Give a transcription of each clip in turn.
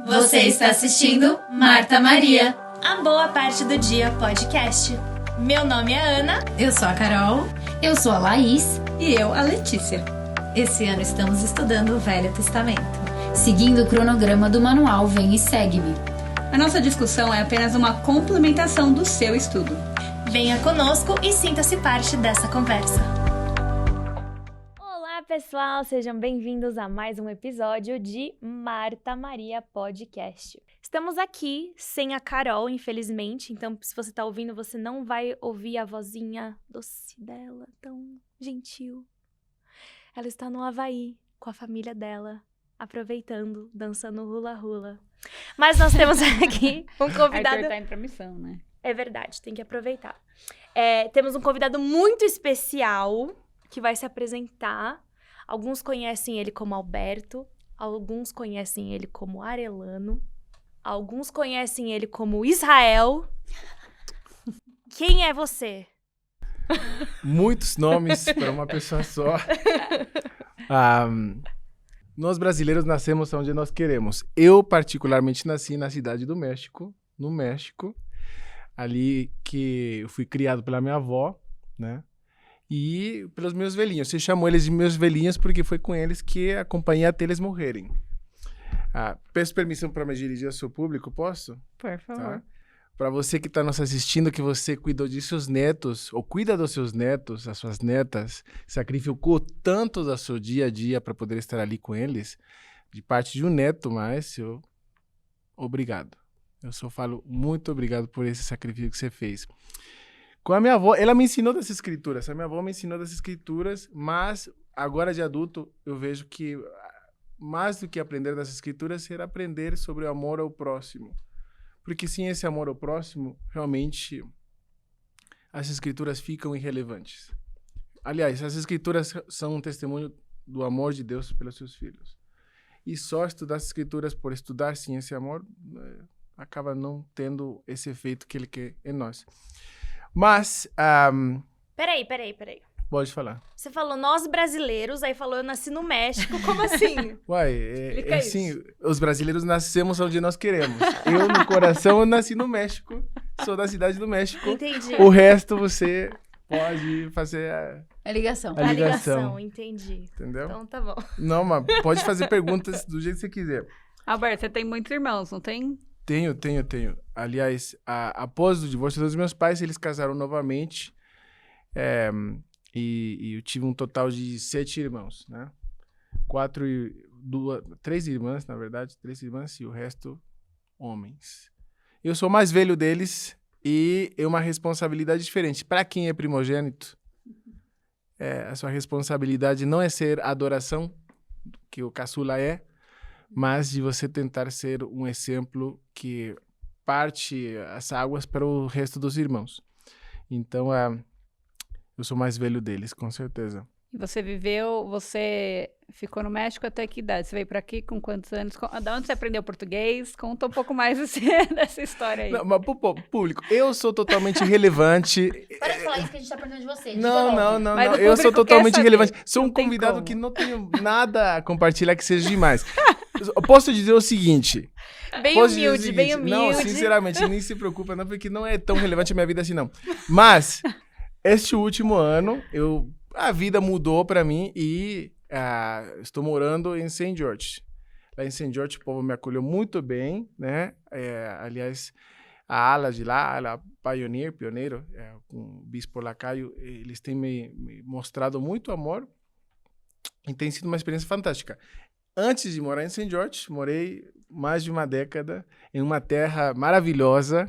Você está assistindo Marta Maria, a Boa Parte do Dia podcast. Meu nome é Ana. Eu sou a Carol. Eu sou a Laís. E eu, a Letícia. Esse ano estamos estudando o Velho Testamento, seguindo o cronograma do manual Vem e Segue-me. A nossa discussão é apenas uma complementação do seu estudo. Venha conosco e sinta-se parte dessa conversa. Olá, pessoal! Sejam bem-vindos a mais um episódio de Marta Maria Podcast. Estamos aqui sem a Carol, infelizmente, então se você tá ouvindo, você não vai ouvir a vozinha doce dela, tão gentil. Ela está no Havaí, com a família dela, aproveitando, dançando hula-hula. Mas nós temos aqui um convidado... Arthur tá indo pra missão, né? É verdade, tem que aproveitar. Temos um convidado muito especial que vai se apresentar. Alguns conhecem ele como Alberto, alguns conhecem ele como Arelano, alguns conhecem ele como Israel. Quem é você? Muitos nomes para uma pessoa só. Nós brasileiros nascemos onde nós queremos. Eu, particularmente, nasci na cidade do México, no México. Ali que eu fui criado pela minha avó, né? E pelos meus velhinhos. Você chamou eles de meus velhinhos porque foi com eles que acompanhei até eles morrerem. Peço permissão para me dirigir ao seu público, posso? Por favor. Tá? Para você que está nos assistindo, que você cuidou de seus netos, ou cuida dos seus netos, das suas netas, sacrificou tanto do seu dia a dia para poder estar ali com eles, de parte de um neto, Márcio, obrigado. Eu só falo muito obrigado por esse sacrifício que você fez. Com a minha avó, ela me ensinou dessas escrituras. A minha avó me ensinou dessas escrituras, mas agora de adulto eu vejo que mais do que aprender dessas escrituras, será aprender sobre o amor ao próximo. Porque sem esse amor ao próximo, realmente as escrituras ficam irrelevantes. Aliás, as escrituras são um testemunho do amor de Deus pelos seus filhos. E só estudar as escrituras por estudar sem esse amor acaba não tendo esse efeito que ele quer em nós. Mas... Peraí. Pode falar. Você falou nós brasileiros, aí falou eu nasci no México, como assim? Uai, é assim, os brasileiros nascemos onde nós queremos. Eu, no coração, eu nasci no México, sou da cidade do México. Entendi. O resto você pode fazer A ligação. A ligação, entendi. Entendeu? Então tá bom. Não, mas pode fazer perguntas do jeito que você quiser. Alberto, você tem muitos irmãos, não tem? Tenho. Aliás, após o divórcio dos meus pais, eles casaram novamente. E eu tive um total de 7 irmãos, né? 3 irmãs, na verdade. 3 irmãs e o resto, homens. Eu sou o mais velho deles e é uma responsabilidade diferente. Para quem é primogênito, a sua responsabilidade não é ser a adoração, que o caçula é, mas de você tentar ser um exemplo que parte as águas para o resto dos irmãos. Então, eu sou mais velho deles, com certeza. E você ficou no México até que idade? Você veio pra aqui com quantos anos? Da onde você aprendeu português? Conta um pouco mais dessa história aí. Não, mas pro público, eu sou totalmente irrelevante. Para de falar isso que a gente tá perguntando de você. Não. Eu sou totalmente irrelevante. Sou um convidado que não tenho nada a compartilhar que seja demais. Eu posso dizer o seguinte... Bem humilde. Não, sinceramente, nem se preocupa não, porque não é tão relevante a minha vida assim, não. Mas... Este último ano, a vida mudou para mim e estou morando em St. George. Lá em St. George, o povo me acolheu muito bem, né? Aliás, a ala de lá, a ala pioneiro, com o bispo Lacaio, eles têm me mostrado muito amor e tem sido uma experiência fantástica. Antes de morar em St. George, morei mais de uma década em uma terra maravilhosa,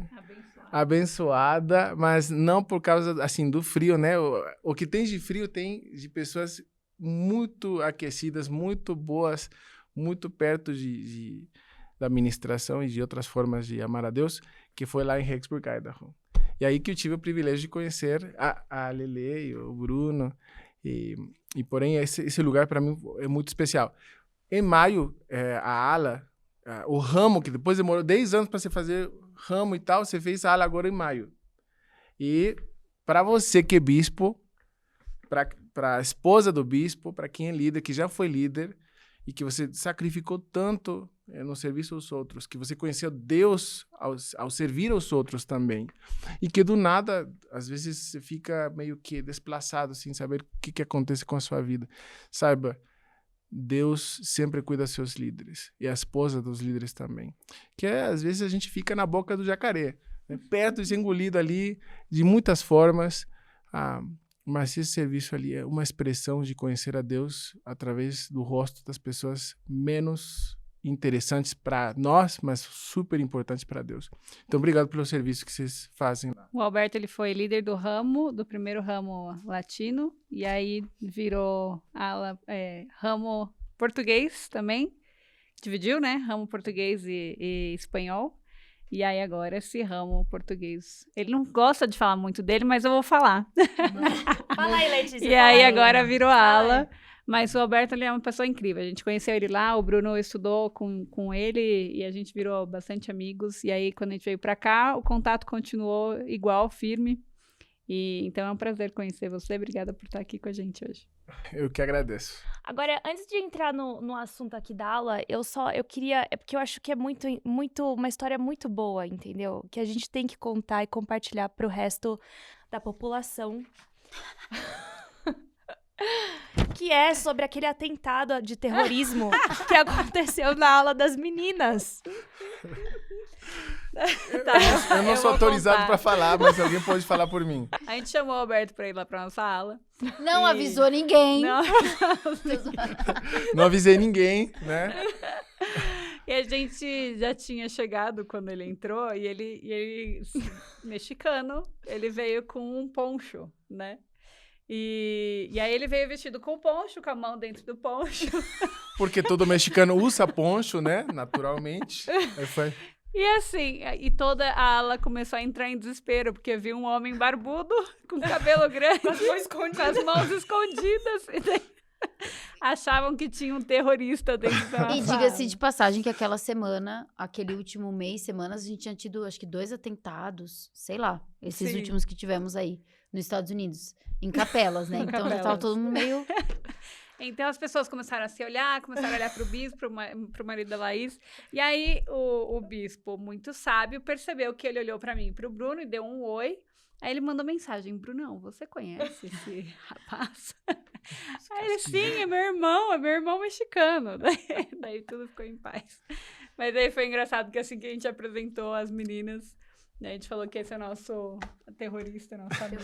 abençoada, mas não por causa, assim, do frio, né? O que tem de frio tem de pessoas muito aquecidas, muito boas, muito perto da ministração e de outras formas de amar a Deus, que foi lá em Rexburg, Idaho. E aí que eu tive o privilégio de conhecer a Lele e o Bruno, e porém esse lugar para mim é muito especial. Em maio, a ala, o ramo, que depois demorou 10 anos para você fazer ramo e tal, você fez a ala agora em maio. E para você que é bispo, para a esposa do bispo, para quem é líder, que já foi líder, e que você sacrificou tanto no serviço aos outros, que você conheceu Deus ao servir aos outros também, e que do nada, às vezes, você fica meio que desplaçado, sem saber o que acontece com a sua vida. Saiba, Deus sempre cuida dos seus líderes, e a esposa dos líderes também. Que às vezes a gente fica na boca do jacaré, né? Perto de ser engolido ali de muitas formas, mas esse serviço ali é uma expressão de conhecer a Deus através do rosto das pessoas menos interessantes para nós, mas super importantes para Deus. Então, obrigado pelo serviço que vocês fazem lá. O Alberto, ele foi líder do primeiro ramo latino, e aí virou ramo português também. Dividiu, né? Ramo português e espanhol. E aí agora esse ramo português. Ele não gosta de falar muito dele, mas eu vou falar. Fala aí, Letícia. E aí agora virou ala. Mas o Alberto, ele é uma pessoa incrível. A gente conheceu ele lá, o Bruno estudou com ele e a gente virou bastante amigos. E aí, quando a gente veio pra cá, o contato continuou igual, firme. E então é um prazer conhecer você. Obrigada por estar aqui com a gente hoje. Eu que agradeço. Agora, antes de entrar no assunto aqui da aula, eu queria... É porque eu acho que é muito, uma história muito boa, entendeu? Que a gente tem que contar e compartilhar pro resto da população. Que é sobre aquele atentado de terrorismo que aconteceu na aula das meninas. Eu não sou autorizado para falar, mas alguém pode falar por mim. A gente chamou o Alberto para ir lá para nossa aula. Não avisou ninguém. Não avisei ninguém, né? E a gente já tinha chegado quando ele entrou, e ele mexicano, ele veio com um poncho, né? E aí ele veio vestido com poncho, com a mão dentro do poncho. Porque todo mexicano usa poncho, né? Naturalmente. Aí foi... E assim, e toda a ala começou a entrar em desespero, porque viu um homem barbudo, com cabelo grande, com as mãos escondidas. E daí achavam que tinha um terrorista dentro da sala. E diga-se de passagem que aquela semana, aquele último mês, semanas, a gente tinha tido, acho que 2 atentados, sei lá, esses Sim. últimos que tivemos aí, nos Estados Unidos, em capelas, né? Então já tava todo mundo meio... Então as pessoas começaram a se olhar, começaram a olhar pro bispo, pro marido da Laís. E aí o bispo, muito sábio, percebeu que ele olhou pra mim e pro Bruno e deu um oi. Aí ele mandou mensagem: Brunão, você conhece esse rapaz? Aí ele, sim, é meu irmão mexicano. Daí tudo ficou em paz. Mas aí foi engraçado que assim que a gente apresentou as meninas, a gente falou que esse é o nosso terrorista, nosso amigo.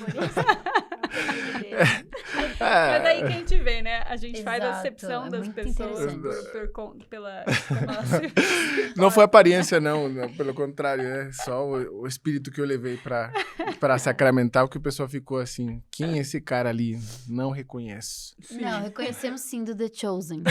Mas daí que a gente vê, né? A gente faz a acepção das pessoas pela Não foi aparência, não, pelo contrário, é só o espírito que eu levei para sacramentar, que o pessoal ficou assim, quem é esse cara ali? Não reconheço. Sim. Não, reconhecemos sim do The Chosen.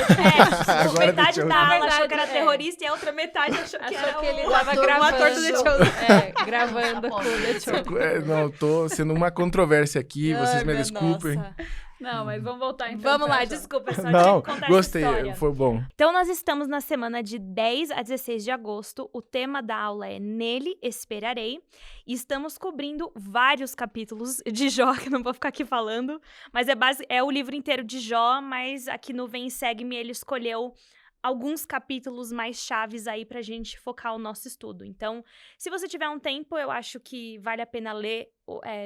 Agora Metade The da Chosen. ala achou que era terrorista e a outra metade achou que era ele o tava ator, gravando. o ator do The Chosen. Gravando com o The Chosen. Não, tô sendo uma controvérsia aqui, vocês me desculpem. Nossa. Não, mas vamos voltar então. Vamos lá, pra- desculpa, só Não, tinha que contar gostei, essa história. foi bom. Então, nós estamos na semana de 10 a 16 de agosto. O tema da aula é Nele Esperarei. E estamos cobrindo vários capítulos de Jó, que não vou ficar aqui falando. Mas é o livro inteiro de Jó, mas aqui no Vem e Segue-me ele escolheu alguns capítulos mais chaves aí pra gente focar o nosso estudo. Então, se você tiver um tempo, eu acho que vale a pena ler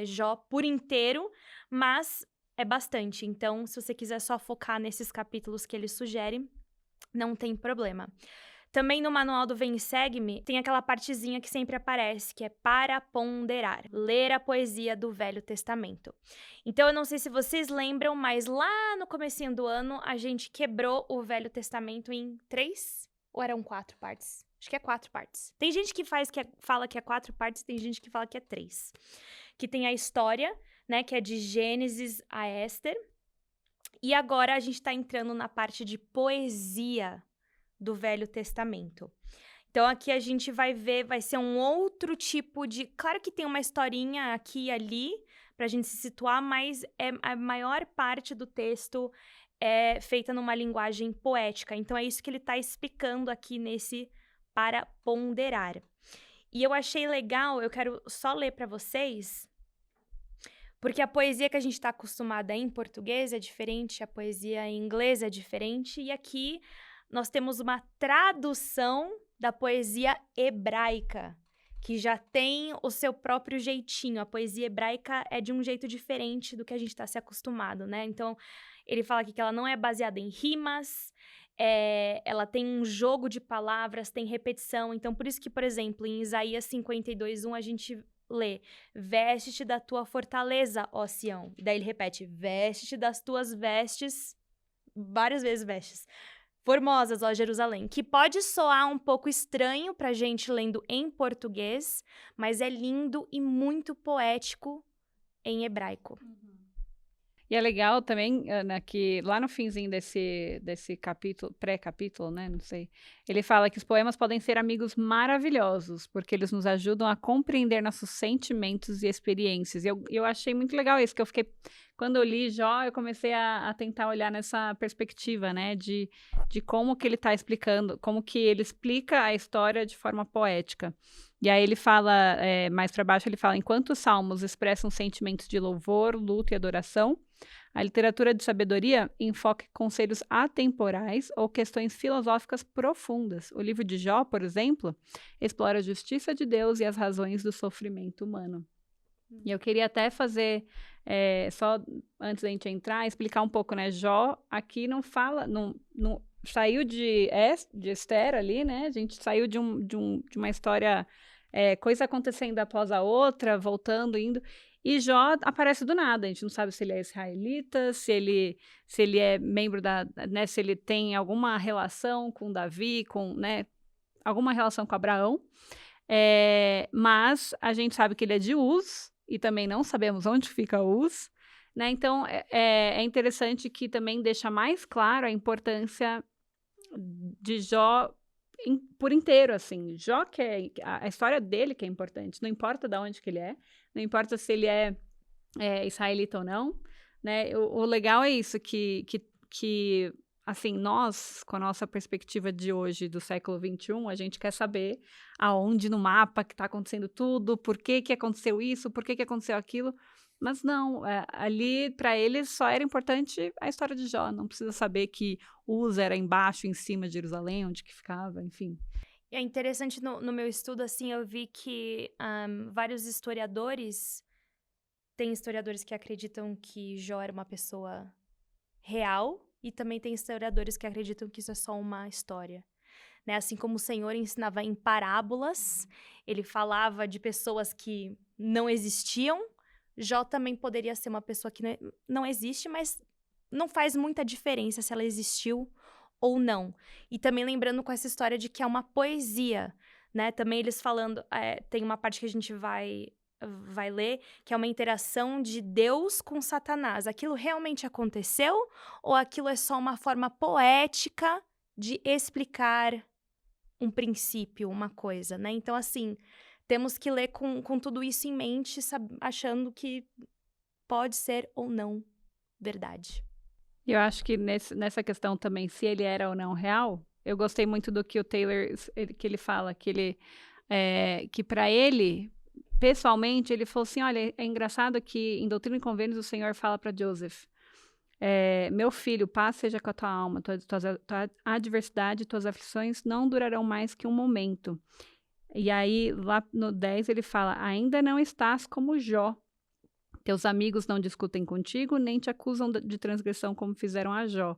Jó por inteiro, mas é bastante. Então, se você quiser só focar nesses capítulos que ele sugere, não tem problema. Também no manual do Vem e Segue-me, tem aquela partezinha que sempre aparece, que é para ponderar, ler a poesia do Velho Testamento. Então, eu não sei se vocês lembram, mas lá no comecinho do ano, a gente quebrou o Velho Testamento em 3 ou eram 4 partes? Acho que é 4 partes. Tem gente que fala que é 4 partes, tem gente que fala que é 3. Que tem a história, né, que é de Gênesis a Éster. E agora a gente tá entrando na parte de poesia do Velho Testamento. Então, aqui a gente vai ver, vai ser um outro tipo de... Claro que tem uma historinha aqui e ali, pra gente se situar, mas a maior parte do texto é feita numa linguagem poética. Então, é isso que ele tá explicando aqui nesse para ponderar. E eu achei legal, eu quero só ler pra vocês, porque a poesia que a gente tá acostumada em português é diferente, a poesia em inglês é diferente, e aqui nós temos uma tradução da poesia hebraica, que já tem o seu próprio jeitinho. A poesia hebraica é de um jeito diferente do que a gente está se acostumado, né? Então, ele fala aqui que ela não é baseada em rimas, ela tem um jogo de palavras, tem repetição. Então, por isso que, por exemplo, em Isaías 52:1, a gente lê: veste-te da tua fortaleza, ó Sião. E daí ele repete: veste-te das tuas vestes, várias vezes vestes. Formosas, ó Jerusalém, que pode soar um pouco estranho pra gente lendo em português, mas é lindo e muito poético em hebraico. E é legal também, Ana, que lá no finzinho desse capítulo, pré-capítulo, né, não sei, ele fala que os poemas podem ser amigos maravilhosos, porque eles nos ajudam a compreender nossos sentimentos e experiências. E eu achei muito legal isso, que eu fiquei, quando eu li Jó, eu comecei a tentar olhar nessa perspectiva, né, de como que ele está explicando, como que ele explica a história de forma poética. E aí ele fala, mais para baixo, ele fala: enquanto os salmos expressam sentimentos de louvor, luto e adoração, a literatura de sabedoria enfoca conselhos atemporais ou questões filosóficas profundas. O livro de Jó, por exemplo, explora a justiça de Deus e as razões do sofrimento humano. E eu queria até fazer, só antes da gente entrar, explicar um pouco, né? Jó aqui não fala, não saiu de Esther ali, né? A gente saiu de uma história, coisa acontecendo após a outra, voltando, indo. E Jó aparece do nada, a gente não sabe se ele é israelita, se ele é membro né, se ele tem alguma relação com Davi, né, alguma relação com Abraão, mas a gente sabe que ele é de Uz, e também não sabemos onde fica Uz, né, então é interessante que também deixa mais claro a importância de Jó por inteiro, assim. Jó, que é a história dele que é importante, não importa de onde que ele é, não importa se ele é israelita ou não, né? O legal é isso, que assim, nós, com a nossa perspectiva de hoje, do século XXI, a gente quer saber aonde no mapa que está acontecendo tudo, por que aconteceu isso, por que aconteceu aquilo, mas não, ali para eles só era importante a história de Jó, não precisa saber que Uz era embaixo, em cima de Jerusalém, onde que ficava, enfim. É interessante, no meu estudo, assim, eu vi que vários historiadores, tem historiadores que acreditam que Jó era uma pessoa real, e também tem historiadores que acreditam que isso é só uma história. Né? Assim como o Senhor ensinava em parábolas, ele falava de pessoas que não existiam, Jó também poderia ser uma pessoa que não existe, mas não faz muita diferença se ela existiu ou não. E também lembrando com essa história de que é uma poesia, né? Também eles falando, tem uma parte que a gente vai ler, que é uma interação de Deus com Satanás. Aquilo realmente aconteceu ou aquilo é só uma forma poética de explicar um princípio, uma coisa, né? Então, assim, temos que ler com tudo isso em mente, achando que pode ser ou não verdade. Eu acho que nessa questão também, se ele era ou não real, eu gostei muito do que o Taylor, que ele fala, que para ele, pessoalmente, ele falou assim, olha, é engraçado que em Doutrina e Convênios o Senhor fala para Joseph, meu filho, paz seja com a tua alma, tua adversidade, tuas aflições não durarão mais que um momento. E aí, lá no 10, ele fala, ainda não estás como Jó. Teus amigos não discutem contigo, nem te acusam de transgressão como fizeram a Jó.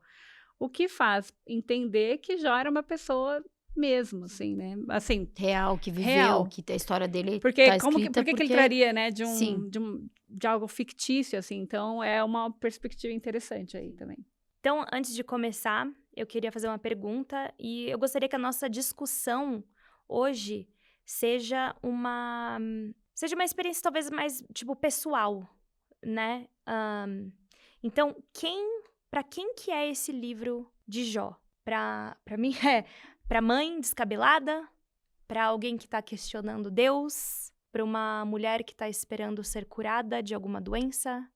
O que faz entender que Jó era uma pessoa mesmo, assim, né? Assim, real, que viveu, real. Que a história dele porque tá como escrita. Por que ele traria, né, de algo fictício, assim? Então, é uma perspectiva interessante aí também. Então, antes de começar, eu queria fazer uma pergunta e eu gostaria que a nossa discussão hoje seja uma experiência talvez mais, tipo, pessoal, né? Então, para quem que é esse livro de Jó? Para mim para mãe descabelada, para alguém que está questionando Deus, para uma mulher que está esperando ser curada de alguma doença.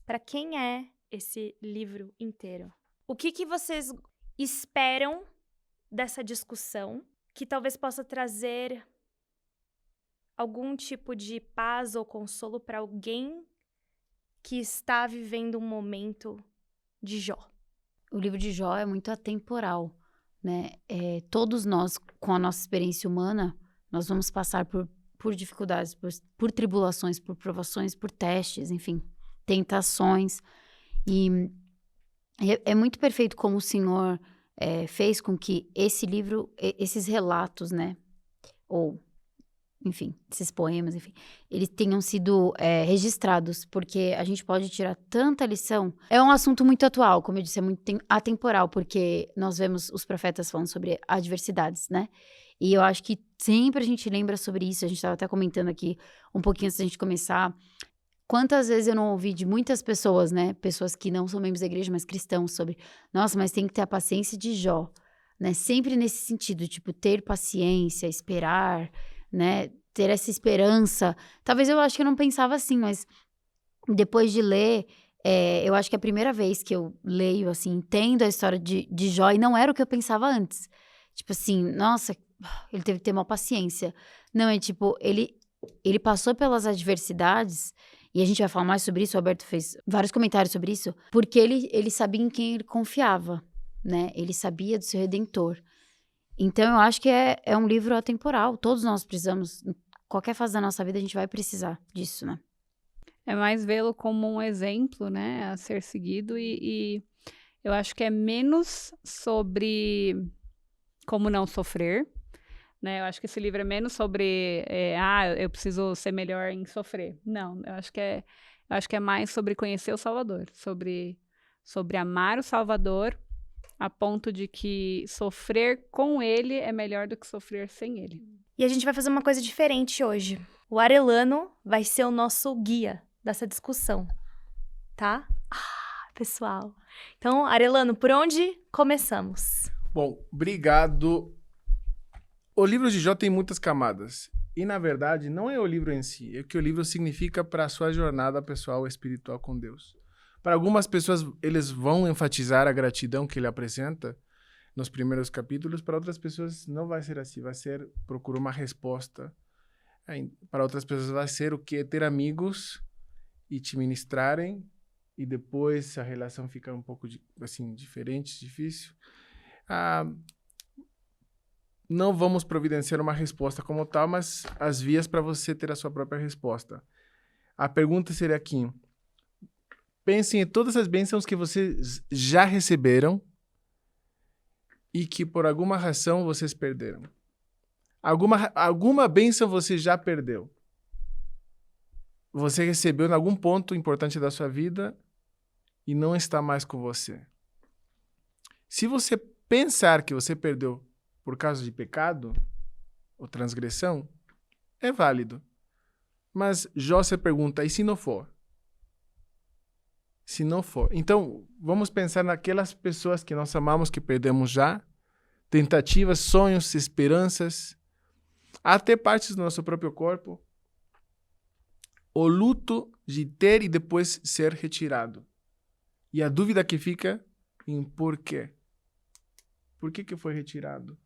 Para quem é esse livro inteiro? O que vocês esperam dessa discussão que talvez possa trazer algum tipo de paz ou consolo para alguém que está vivendo um momento de Jó? O livro de Jó é muito atemporal, né? Todos nós, com a nossa experiência humana, nós vamos passar por dificuldades, por tribulações, por provações, por testes, enfim, tentações. E é muito perfeito como o Senhor fez com que esse livro, esses relatos, né? Ou, enfim, esses poemas, enfim, eles tenham sido registrados, porque a gente pode tirar tanta lição. É um assunto muito atual, como eu disse, é muito atemporal, porque nós vemos os profetas falando sobre adversidades, né? E eu acho que sempre a gente lembra sobre isso, a gente estava até comentando aqui um pouquinho antes da gente começar. Quantas vezes eu não ouvi de muitas pessoas, né? Pessoas que não são membros da igreja, mas cristãos, sobre, nossa, mas tem que ter a paciência de Jó, né? Sempre nesse sentido, tipo, ter paciência, esperar, né? Ter essa esperança. Talvez eu acho que eu não pensava assim, mas depois de ler, eu acho que é a primeira vez que eu leio, assim, entendo a história de Jó, e não era o que eu pensava antes. Tipo assim, nossa, ele teve que ter uma paciência. Não, é tipo, ele passou pelas adversidades, e a gente vai falar mais sobre isso, o Alberto fez vários comentários sobre isso, porque ele sabia em quem ele confiava, né? Ele sabia do seu Redentor. Então, eu acho que é um livro atemporal. Todos nós precisamos, em qualquer fase da nossa vida, a gente vai precisar disso, né? É mais vê-lo como um exemplo, né, a ser seguido, e eu acho que é menos sobre como não sofrer, né? Eu acho que esse livro é menos sobre, eu preciso ser melhor em sofrer. Não, eu acho que é mais sobre conhecer o Salvador, sobre amar o Salvador, a ponto de que sofrer com ele é melhor do que sofrer sem ele. E a gente vai fazer uma coisa diferente hoje. O Arellano vai ser o nosso guia dessa discussão, tá? Pessoal. Então, Arellano, por onde começamos? Bom, obrigado. O livro de Jó tem muitas camadas. E, na verdade, não é o livro em si. É o que o livro significa para a sua jornada pessoal e espiritual com Deus. Para algumas pessoas, eles vão enfatizar a gratidão que ele apresenta nos primeiros capítulos. Para outras pessoas, não vai ser assim. Vai ser procurar uma resposta. Para outras pessoas, vai ser o que? Ter amigos e te ministrarem. E depois a relação fica um pouco assim, diferente, difícil. Não vamos providenciar uma resposta como tal, mas as vias para você ter a sua própria resposta. A pergunta seria aqui: pensem em todas as bênçãos que vocês já receberam e que por alguma razão vocês perderam. Alguma bênção você já perdeu. Você recebeu em algum ponto importante da sua vida e não está mais com você. Se você pensar que você perdeu por causa de pecado ou transgressão, é válido. Mas Jó se pergunta, e se não for? Se não for. Então, vamos pensar naquelas pessoas que nós amamos, que perdemos já, tentativas, sonhos, esperanças, até partes do nosso próprio corpo, o luto de ter e depois ser retirado. E a dúvida que fica em por quê? Por que foi retirado?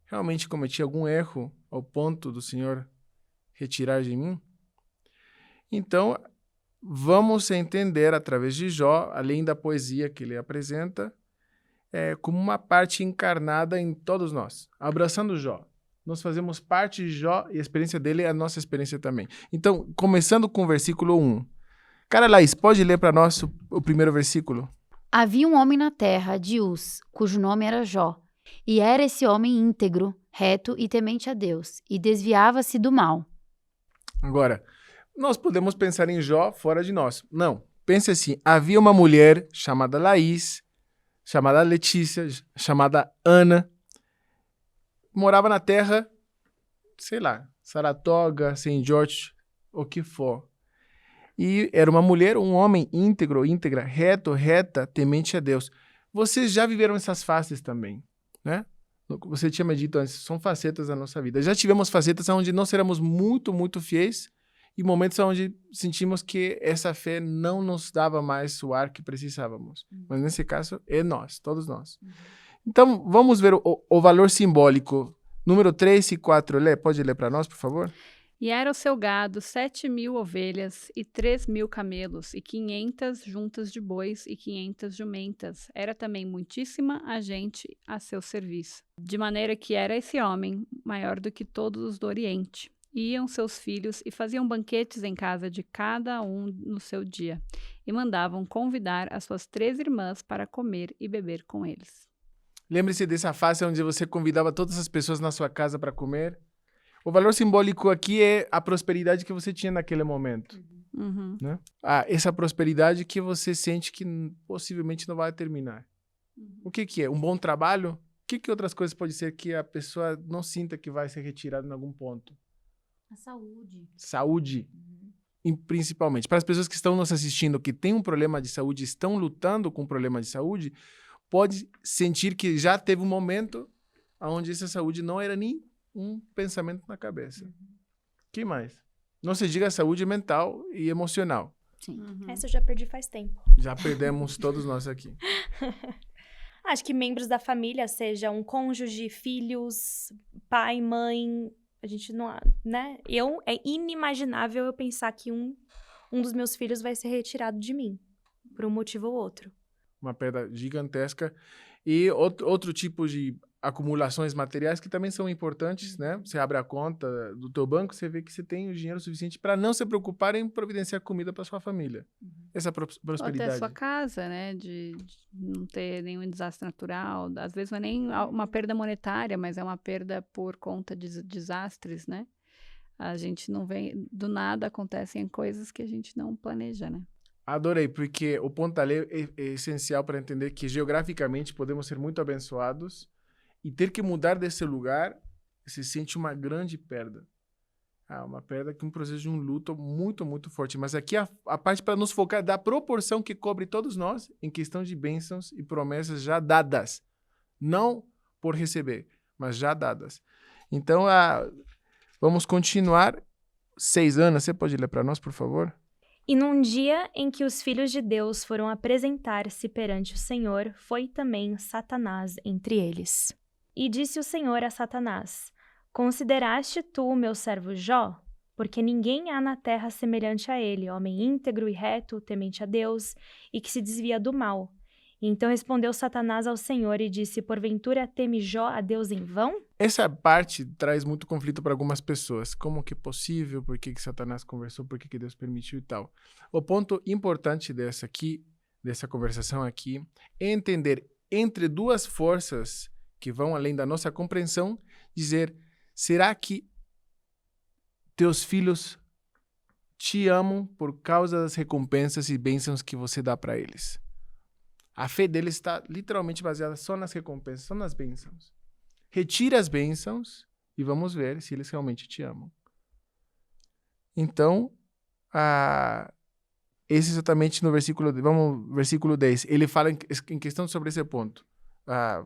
Realmente cometi algum erro ao ponto do Senhor retirar de mim? Então, vamos entender através de Jó, além da poesia que ele apresenta, como uma parte encarnada em todos nós. Abraçando Jó. Nós fazemos parte de Jó e a experiência dele é a nossa experiência também. Então, começando com o versículo 1. Cara, Laís, pode ler para nós o primeiro versículo? Havia um homem na terra de Uz, cujo nome era Jó. E era esse homem íntegro, reto e temente a Deus, e desviava-se do mal. Agora, nós podemos pensar em Jó fora de nós. Não, pense assim, havia uma mulher chamada Laís, chamada Letícia, chamada Ana, morava na terra, sei lá, Saratoga, St. George, o que for. E era uma mulher, um homem íntegro, íntegra, reto, reta, temente a Deus. Vocês já viveram essas faces também, né? Você tinha me dito antes, são facetas da nossa vida. Já tivemos facetas onde nós éramos muito, muito fiéis e momentos onde sentimos que essa fé não nos dava mais o ar que precisávamos. Mas nesse caso, é nós, todos nós. Então, vamos ver o valor simbólico. Número 3 e 4, pode ler para nós, por favor? E era o seu gado 7.000 ovelhas e 3.000 camelos e 500 juntas de bois e 500 jumentas. Era também muitíssima a gente a seu serviço. De maneira que era esse homem maior do que todos os do Oriente. Iam seus filhos e faziam banquetes em casa de cada um no seu dia. E mandavam convidar as suas 3 irmãs para comer e beber com eles. Lembre-se dessa fase onde você convidava todas as pessoas na sua casa para comer. O valor simbólico aqui é a prosperidade que você tinha naquele momento. Uhum. Né? Essa prosperidade que você sente que possivelmente não vai terminar. O que é? Um bom trabalho? O que outras coisas pode ser que a pessoa não sinta que vai ser retirada em algum ponto? A saúde. Saúde, principalmente. Para as pessoas que estão nos assistindo, que têm um problema de saúde, estão lutando com um problema de saúde, pode sentir que já teve um momento onde essa saúde não era nem um pensamento na cabeça. Que mais? Não se diga saúde mental e emocional. Sim. Essa eu já perdi faz tempo. Já perdemos todos nós aqui. Acho que membros da família, seja um cônjuge, filhos, pai, mãe, a gente não, né? É inimaginável eu pensar que um dos meus filhos vai ser retirado de mim, por um motivo ou outro. Uma perda gigantesca. E outro tipo de acumulações materiais que também são importantes, né? Você abre a conta do teu banco, você vê que você tem o dinheiro suficiente para não se preocupar em providenciar comida para sua família. Essa prosperidade. Ou até a sua casa, né? De não ter nenhum desastre natural. Às vezes não é nem uma perda monetária, mas é uma perda por conta de desastres, né? A gente não vem... Do nada acontecem coisas que a gente não planeja, né? Adorei, porque o ponto ali é essencial para entender que geograficamente podemos ser muito abençoados e ter que mudar desse lugar se sente uma grande perda. Uma perda que é um processo de um luto muito, muito forte. Mas aqui a parte para nos focar da proporção que cobre todos nós em questão de bênçãos e promessas já dadas. Não por receber, mas já dadas. Então, vamos continuar. 6 anos, você pode ler para nós, por favor? E num dia em que os filhos de Deus foram apresentar-se perante o Senhor, foi também Satanás entre eles. E disse o Senhor a Satanás: Consideraste tu o meu servo Jó? Porque ninguém há na terra semelhante a ele, homem íntegro e reto, temente a Deus, e que se desvia do mal. E então respondeu Satanás ao Senhor e disse: Porventura teme Jó a Deus em vão? Essa parte traz muito conflito para algumas pessoas. Como que é possível? Por que Satanás conversou? Por que Deus permitiu e tal? O ponto importante dessa conversação aqui, é entender entre duas forças que vão além da nossa compreensão, dizer, será que teus filhos te amam por causa das recompensas e bênçãos que você dá para eles? A fé deles está literalmente baseada só nas recompensas, só nas bênçãos. Retire as bênçãos e vamos ver se eles realmente te amam. Então, esse exatamente no versículo 10. Ele fala em questão sobre esse ponto.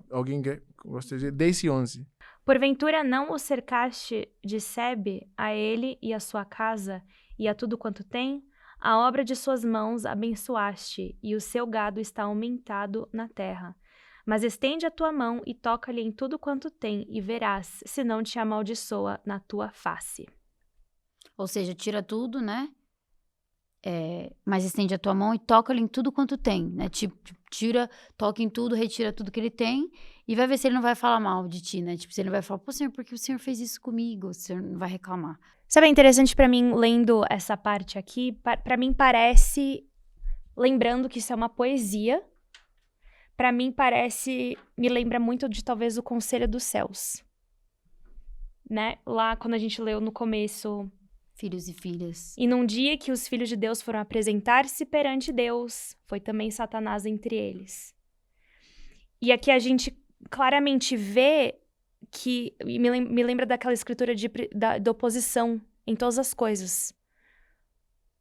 Alguém gosta de 10 e 11. Porventura não o cercaste de sebe a ele e a sua casa e a tudo quanto tem? A obra de suas mãos abençoaste, e o seu gado está aumentado na terra. Mas estende a tua mão e toca-lhe em tudo quanto tem, e verás, se não te amaldiçoa na tua face. Ou seja, tira tudo, né? Mas estende a tua mão e toca-lhe em tudo quanto tem, né? Toca em tudo, retira tudo que ele tem, e vai ver se ele não vai falar mal de ti, né? Tipo, se ele vai falar, pô, Senhor, por que o Senhor fez isso comigo? O Senhor não vai reclamar. Sabe, é interessante pra mim, lendo essa parte aqui, pra mim parece, lembrando que isso é uma poesia, pra mim me lembra muito de talvez o Conselho dos Céus, né? Lá, quando a gente leu no começo... Filhos e filhas. E num dia que os filhos de Deus foram apresentar-se perante Deus, foi também Satanás entre eles. E aqui a gente claramente vê que... Me lembra daquela escritura da oposição em todas as coisas.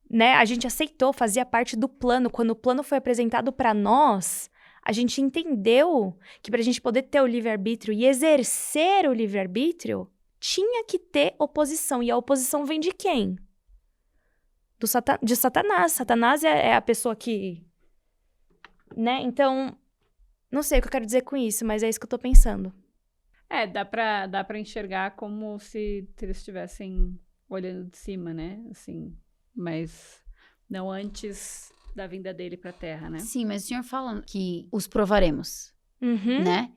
Né? A gente aceitou, fazia parte do plano. Quando o plano foi apresentado para nós, a gente entendeu que para a gente poder ter o livre-arbítrio e exercer o livre-arbítrio, tinha que ter oposição. E a oposição vem de quem? De Satanás. Satanás é a pessoa que... Né? Então, não sei o que eu quero dizer com isso, mas é isso que eu tô pensando. Dá pra enxergar como se eles tivessem olhando de cima, né? Assim, mas não antes da vinda dele para a Terra, né? Sim, mas o senhor fala que os provaremos, né?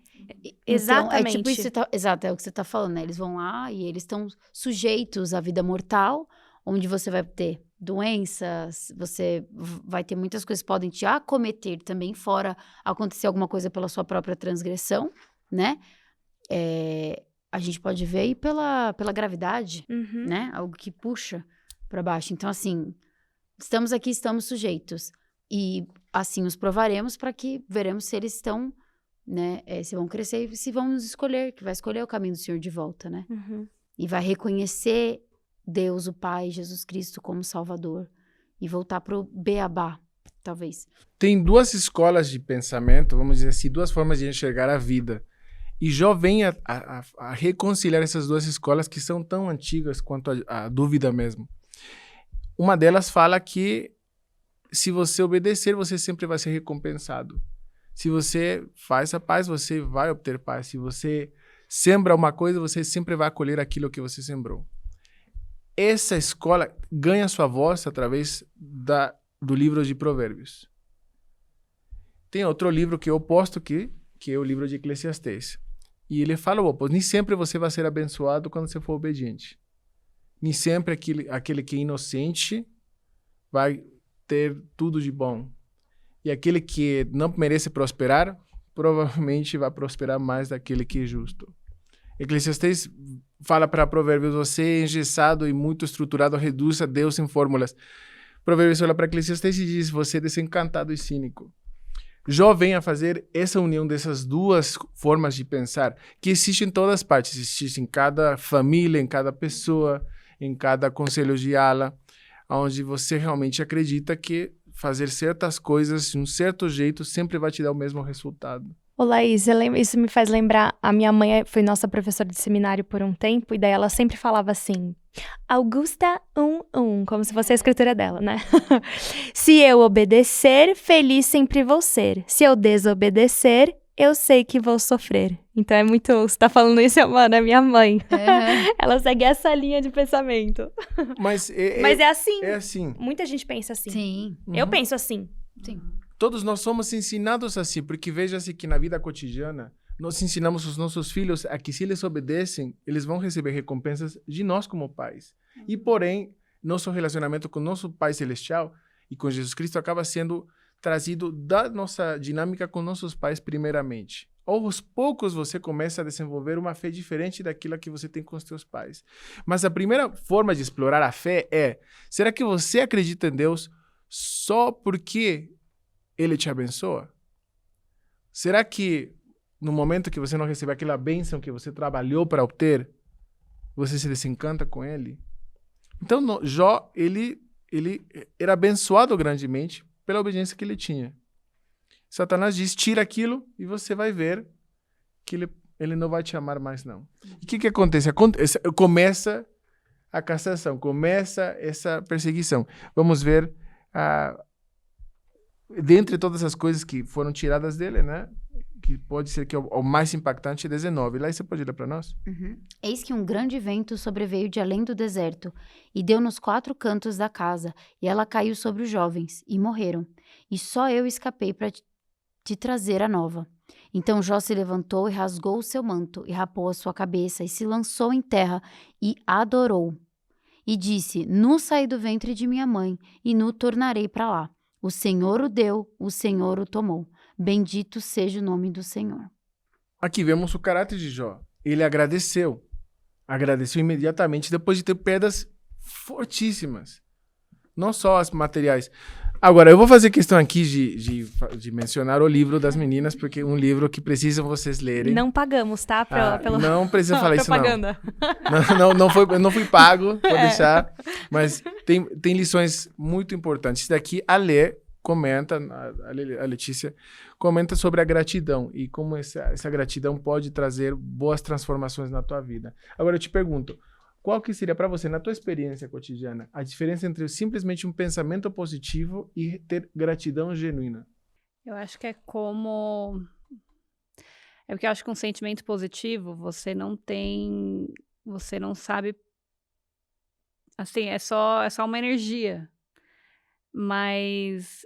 Exatamente. Então, é tipo isso, exato, é o que você tá falando, né? Eles vão lá e eles estão sujeitos à vida mortal, onde você vai ter doenças, você vai ter muitas coisas que podem te acometer também, fora acontecer alguma coisa pela sua própria transgressão, né? A gente pode ver aí pela gravidade, né? Algo que puxa para baixo. Então, assim, estamos aqui, estamos sujeitos. E, assim, os provaremos para que veremos se eles estão, né? Se vão crescer e se vão nos escolher, que vai escolher o caminho do Senhor de volta, né? E vai reconhecer Deus, o Pai, Jesus Cristo como Salvador. E voltar pro beabá, talvez. Tem duas escolas de pensamento, vamos dizer assim, duas formas de enxergar a vida. E Jó vem a reconciliar essas duas escolas que são tão antigas quanto a dúvida mesmo. Uma delas fala que se você obedecer, você sempre vai ser recompensado. Se você faz a paz, você vai obter paz. Se você sembra uma coisa, você sempre vai colher aquilo que você sembrou. Essa escola ganha sua voz através do livro de Provérbios. Tem outro livro que eu posto aqui, que é o livro de Eclesiastés. E ele fala o oposto. Nem sempre você vai ser abençoado quando você for obediente. Nem sempre aquele que é inocente vai ter tudo de bom. E aquele que não merece prosperar, provavelmente vai prosperar mais daquele que é justo. Eclesiastés fala para Provérbios, você é engessado e muito estruturado, reduz a Deus em fórmulas. Provérbios olha para Eclesiastés e diz, você é desencantado e cínico. Jó vem a fazer essa união dessas duas formas de pensar, que existem em todas as partes, existe em cada família, em cada pessoa, em cada conselho de ala, onde você realmente acredita que fazer certas coisas de um certo jeito sempre vai te dar o mesmo resultado. Ô Laís, isso me faz lembrar, a minha mãe foi nossa professora de seminário por um tempo, e daí ela sempre falava assim, Augusta 1:1, como se fosse a escritura dela, né? Se eu obedecer, feliz sempre vou ser. Se eu desobedecer, eu sei que vou sofrer. Então é muito, você tá falando isso, mano, é minha mãe. Ela segue essa linha de pensamento. Mas é assim. É assim. Muita gente pensa assim. Sim. Eu penso assim. Sim. Todos nós somos ensinados assim, porque veja-se que na vida cotidiana, nós ensinamos os nossos filhos a que se eles obedecem, eles vão receber recompensas de nós como pais. E, porém, nosso relacionamento com nosso Pai Celestial e com Jesus Cristo acaba sendo trazido da nossa dinâmica com nossos pais primeiramente. Aos poucos você começa a desenvolver uma fé diferente daquela que você tem com os seus pais. Mas a primeira forma de explorar a fé é, será que você acredita em Deus só porque Ele te abençoa? Será que no momento que você não recebe aquela bênção que você trabalhou para obter, você se desencanta com Ele? Então, Jó, ele era abençoado grandemente pela obediência que ele tinha. Satanás diz, tira aquilo e você vai ver que ele não vai te amar mais, não. E o que acontece? Começa a cassação, começa essa perseguição. Vamos ver dentre todas as coisas que foram tiradas dele, né? Que pode ser que o mais impactante é 19. Lá você pode ler para nós? Eis que um grande vento sobreveio de além do deserto, e deu nos 4 cantos da casa, e ela caiu sobre os jovens, e morreram. E só eu escapei para te trazer a nova. Então Jó se levantou e rasgou o seu manto, e rapou a sua cabeça, e se lançou em terra, e adorou. E disse, nu saí do ventre de minha mãe, e nu tornarei para lá. O Senhor o deu, o Senhor o tomou. Bendito seja o nome do Senhor. Aqui vemos o caráter de Jó. Ele agradeceu. Agradeceu imediatamente, depois de ter perdas fortíssimas. Não só as materiais. Agora, eu vou fazer questão aqui de mencionar o livro das meninas, porque é um livro que precisam vocês lerem. Não pagamos, tá? Não precisa falar isso, não. Propaganda. Não fui pago, vou deixar. Mas tem lições muito importantes. Isso daqui, a Lê comenta, a Letícia comenta sobre a gratidão e como essa gratidão pode trazer boas transformações na tua vida. Agora, eu te pergunto, qual que seria para você, na tua experiência cotidiana, a diferença entre simplesmente um pensamento positivo e ter gratidão genuína? Eu acho que é como... É porque eu acho que um sentimento positivo, você não sabe assim, é só uma energia. Mas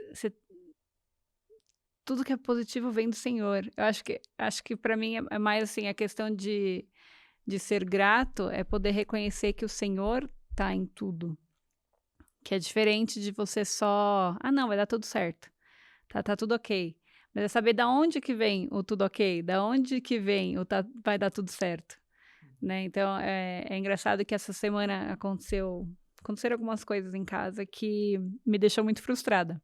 tudo que é positivo vem do Senhor. Eu acho que para mim é mais assim, a questão de ser grato é poder reconhecer que o Senhor tá em tudo. Que é diferente de você só, não, vai dar tudo certo. Tá tudo ok. Mas é saber da onde que vem o tudo ok, da onde que vem o vai dar tudo certo. Né? Então, é engraçado que essa semana aconteceram algumas coisas em casa que me deixou muito frustrada.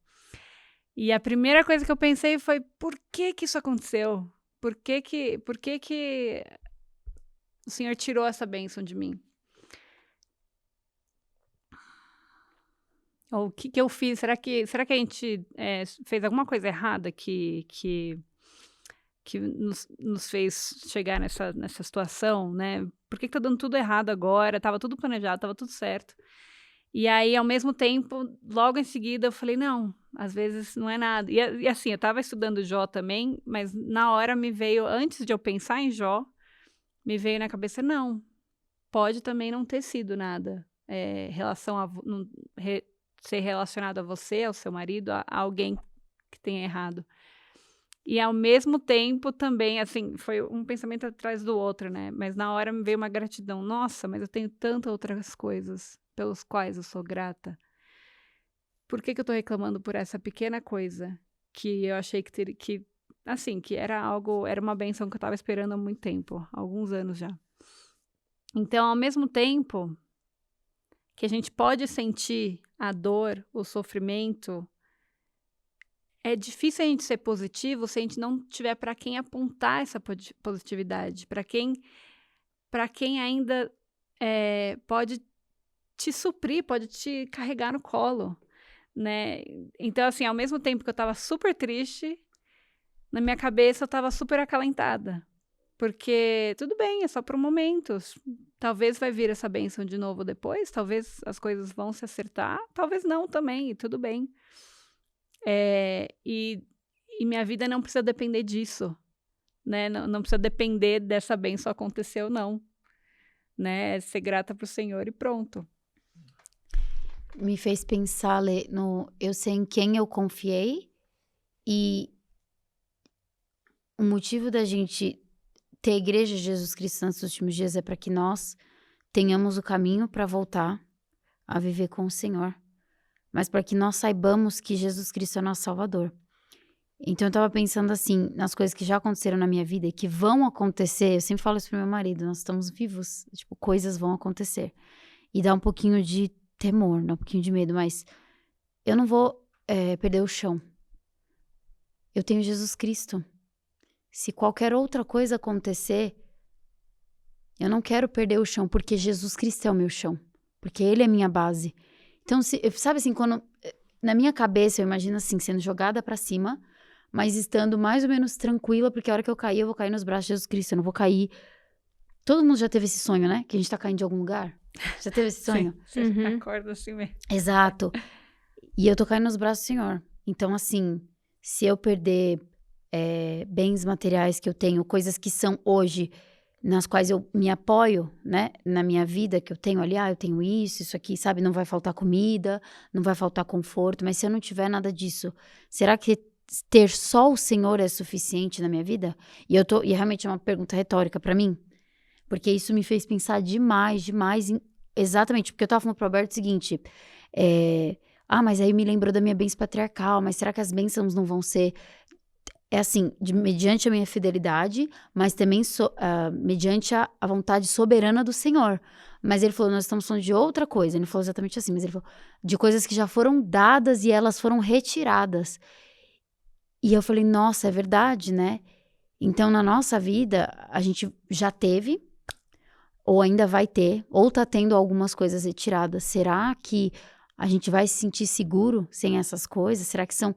E a primeira coisa que eu pensei foi, por que isso aconteceu? Por que o Senhor tirou essa bênção de mim? Ou o que eu fiz? Será que a gente fez alguma coisa errada que nos fez chegar nessa situação, né? Por que tá dando tudo errado agora? Tava tudo planejado, tava tudo certo. E aí, ao mesmo tempo, logo em seguida, eu falei, não, às vezes não é nada. E assim, eu tava estudando Jó também, mas na hora me veio, antes de eu pensar em Jó, me veio na cabeça, não, pode também não ter sido nada. Ser relacionado a você, ao seu marido, a alguém que tenha errado. E ao mesmo tempo também, assim, foi um pensamento atrás do outro, né? Mas na hora me veio uma gratidão. Nossa, mas eu tenho tantas outras coisas pelos quais eu sou grata. Por que eu tô reclamando por essa pequena coisa que eu achei que era uma bênção que eu tava esperando há muito tempo, há alguns anos já. Então, ao mesmo tempo que a gente pode sentir a dor, o sofrimento, é difícil a gente ser positivo se a gente não tiver para quem apontar essa positividade, para quem ainda pode te suprir, pode te carregar no colo, né? Então, assim, ao mesmo tempo que eu estava super triste, na minha cabeça eu estava super acalentada, porque tudo bem, é só por um momento. Talvez vai vir essa bênção de novo depois, talvez as coisas vão se acertar, talvez não também, e tudo bem. E minha vida não precisa depender disso, né? Não precisa depender dessa bênção acontecer ou não, né? É ser grata pro Senhor e pronto. Me fez pensar, Lê, eu sei em quem eu confiei e o motivo da gente ter a Igreja de Jesus Cristo nos últimos dias é para que nós tenhamos o caminho para voltar a viver com o Senhor, mas para que nós saibamos que Jesus Cristo é nosso Salvador. Então eu tava pensando assim, nas coisas que já aconteceram na minha vida e que vão acontecer. Eu sempre falo isso pro meu marido, nós estamos vivos, tipo, coisas vão acontecer. E dá um pouquinho de temor, dá um pouquinho de medo, mas eu não vou perder o chão. Eu tenho Jesus Cristo. Se qualquer outra coisa acontecer, eu não quero perder o chão, porque Jesus Cristo é o meu chão, porque Ele é a minha base. Então, sabe assim, quando na minha cabeça eu imagino assim, sendo jogada pra cima, mas estando mais ou menos tranquila, porque a hora que eu cair, eu vou cair nos braços de Jesus Cristo, eu não vou cair. Todo mundo já teve esse sonho, né? Que a gente tá caindo de algum lugar. Já teve esse sonho? Sim, você acorda assim mesmo. Exato. E eu tô caindo nos braços do Senhor. Então, assim, se eu perder bens materiais que eu tenho, coisas que são hoje, nas quais eu me apoio, né? Na minha vida, que eu tenho ali, eu tenho isso aqui, sabe? Não vai faltar comida, não vai faltar conforto, mas se eu não tiver nada disso, será que ter só o Senhor é suficiente na minha vida? E realmente é uma pergunta retórica pra mim, porque isso me fez pensar demais, exatamente, porque eu tava falando pro Alberto o seguinte, mas aí me lembrou da minha bênção patriarcal, mas será que as bênçãos não vão ser... assim, mediante a minha fidelidade, mas também mediante a vontade soberana do Senhor. Mas ele falou, nós estamos falando de outra coisa. Ele não falou exatamente assim, mas ele falou de coisas que já foram dadas e elas foram retiradas. E eu falei, nossa, é verdade, né? Então, na nossa vida, a gente já teve, ou ainda vai ter, ou tá tendo algumas coisas retiradas. Será que a gente vai se sentir seguro sem essas coisas? Será que são...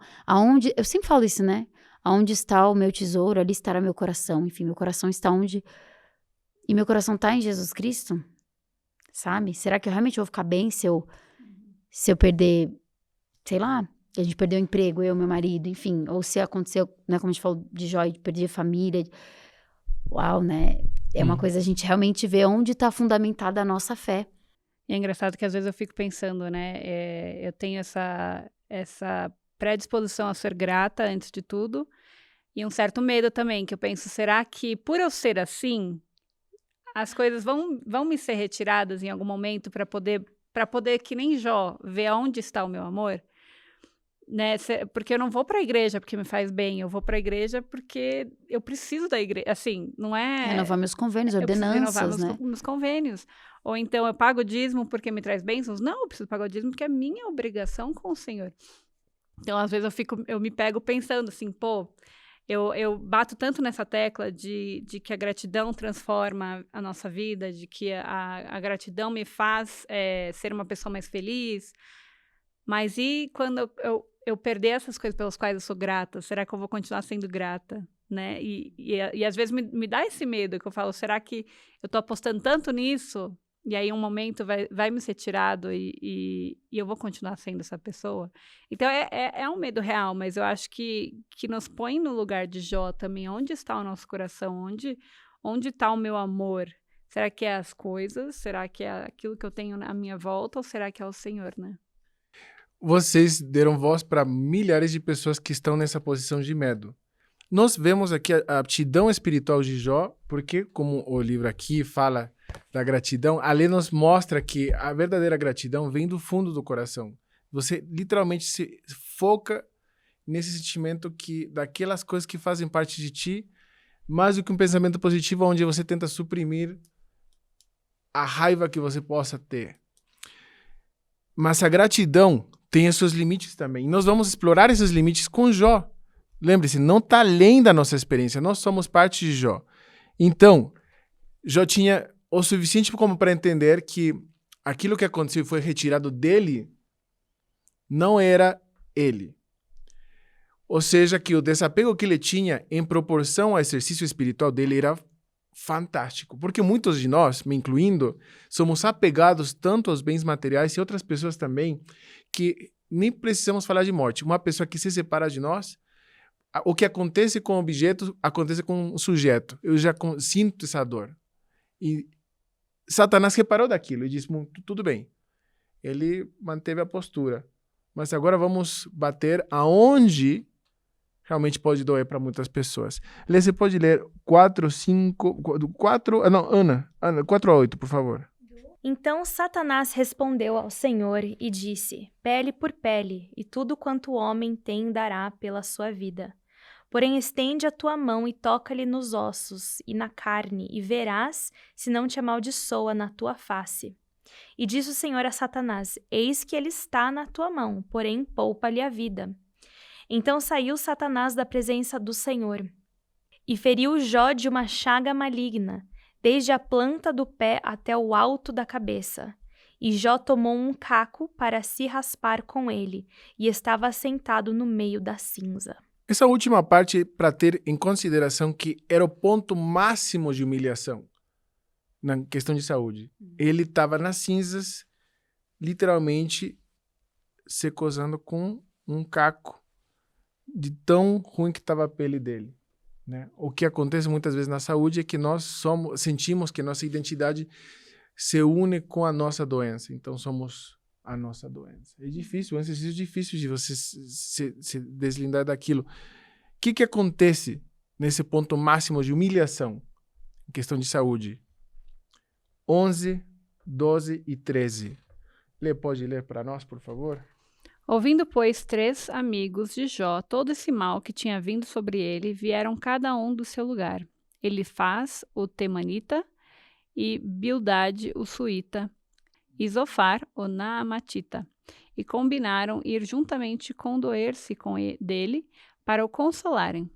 Eu sempre falo isso, né? Aonde está o meu tesouro, ali estará meu coração. Enfim, meu coração está onde... E meu coração está em Jesus Cristo, sabe? Será que eu realmente vou ficar bem se eu perder, sei lá, a gente perdeu o emprego, eu e meu marido, enfim. Ou se aconteceu, né, como a gente falou de Jó, de perder a família. Uau, né? É uma coisa, a gente realmente vê onde está fundamentada a nossa fé. E é engraçado que às vezes eu fico pensando, né? Eu tenho essa predisposição a ser grata antes de tudo e um certo medo também, que eu penso, será que por eu ser assim, as coisas vão me ser retiradas em algum momento para poder, que nem Jó, ver aonde está o meu amor? Né? Porque eu não vou para a igreja porque me faz bem, eu vou para a igreja porque eu preciso da igreja, assim, não é... Renovar meus convênios, eu preciso renovar ordenanças, né? meus convênios. Ou então eu pago o dízimo porque me traz bênçãos. Não, eu preciso pagar o dízimo porque é minha obrigação com o Senhor. Então, às vezes, eu me pego pensando assim, pô, eu bato tanto nessa tecla de que a gratidão transforma a nossa vida, de que a gratidão me faz ser uma pessoa mais feliz. Mas e quando eu perder essas coisas pelas quais eu sou grata? Será que eu vou continuar sendo grata? Né? E às vezes me dá esse medo, que eu falo, será que eu tô apostando tanto nisso? E aí um momento vai me ser tirado e eu vou continuar sendo essa pessoa? Então é um medo real, mas eu acho que nos põe no lugar de Jó também. Onde está o nosso coração? Onde está o meu amor? Será que é as coisas? Será que é aquilo que eu tenho à minha volta? Ou será que é o Senhor, né? Vocês deram voz para milhares de pessoas que estão nessa posição de medo. Nós vemos aqui a aptidão espiritual de Jó, porque, como o livro aqui fala da gratidão, a lei nos mostra que a verdadeira gratidão vem do fundo do coração. Você literalmente se foca nesse sentimento daquelas coisas que fazem parte de ti, mais do que um pensamento positivo onde você tenta suprimir a raiva que você possa ter. Mas a gratidão tem os seus limites também. E nós vamos explorar esses limites com Jó. Lembre-se, não está além da nossa experiência. Nós somos parte de Jó. Então, Jó tinha o suficiente como para entender que aquilo que aconteceu e foi retirado dele não era ele. Ou seja, que o desapego que ele tinha em proporção ao exercício espiritual dele era fantástico. Porque muitos de nós, me incluindo, somos apegados tanto aos bens materiais e outras pessoas também, que nem precisamos falar de morte. Uma pessoa que se separa de nós, o que acontece com o objeto, acontece com o sujeto. Eu já sinto essa dor. E Satanás reparou daquilo e disse, tudo bem. Ele manteve a postura. Mas agora vamos bater aonde realmente pode doer para muitas pessoas. Lê, você pode ler 4 a 8, por favor. Então Satanás respondeu ao Senhor e disse, pele por pele, e tudo quanto o homem tem dará pela sua vida. Porém estende a tua mão e toca-lhe nos ossos e na carne, e verás se não te amaldiçoa na tua face. E disse o Senhor a Satanás, eis que ele está na tua mão, porém poupa-lhe a vida. Então saiu Satanás da presença do Senhor, e feriu Jó de uma chaga maligna, desde a planta do pé até o alto da cabeça. E Jó tomou um caco para se raspar com ele, e estava assentado no meio da cinza. Essa última parte para ter em consideração que era o ponto máximo de humilhação na questão de saúde. Ele estava nas cinzas, literalmente se cozando com um caco de tão ruim que estava a pele dele. Né? O que acontece muitas vezes na saúde é que nós sentimos que nossa identidade se une com a nossa doença. Então somos a nossa doença. É difícil, é um exercício difícil de você se deslindar daquilo. O que acontece nesse ponto máximo de humilhação em questão de saúde? 11, 12 e 13. Pode ler para nós, por favor? Ouvindo, pois, 3 amigos de Jó todo esse mal que tinha vindo sobre ele, vieram cada um do seu lugar. Elifaz, o temanita, e Bildade, o suíta, e Zofar, o naamatita, e combinaram ir juntamente condoer-se dele para o consolarem.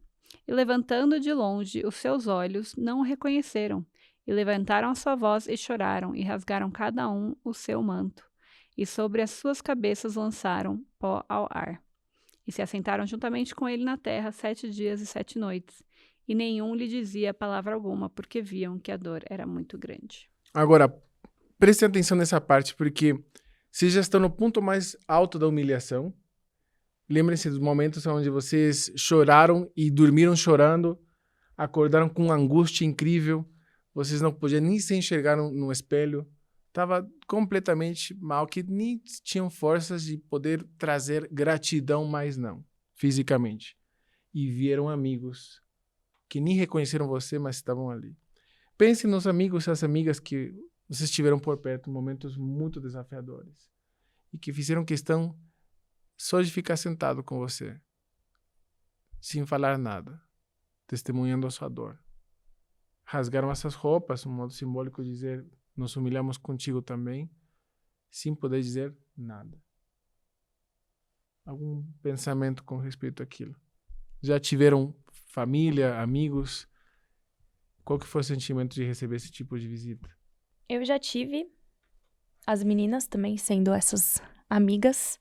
E levantando de longe os seus olhos, não o reconheceram, e levantaram a sua voz e choraram, e rasgaram cada um o seu manto. E sobre as suas cabeças lançaram pó ao ar. E se assentaram juntamente com ele na terra 7 dias e 7 noites. E nenhum lhe dizia palavra alguma, porque viam que a dor era muito grande. Agora, prestem atenção nessa parte, porque vocês já estão no ponto mais alto da humilhação. Lembrem-se dos momentos onde vocês choraram e dormiram chorando, acordaram com uma angústia incrível, vocês não podiam nem se enxergar no espelho, Estava completamente mal, que nem tinham forças de poder trazer gratidão mais não, fisicamente. E vieram amigos que nem reconheceram você, mas estavam ali. Pense nos amigos e as amigas que vocês tiveram por perto em momentos muito desafiadores e que fizeram questão só de ficar sentado com você, sem falar nada, testemunhando a sua dor. Rasgaram essas roupas, um modo simbólico de dizer, nos humilhamos contigo também, sem poder dizer nada. Algum pensamento com respeito àquilo? Já tiveram família, amigos? Qual que foi o sentimento de receber esse tipo de visita? Eu já tive as meninas também sendo essas amigas,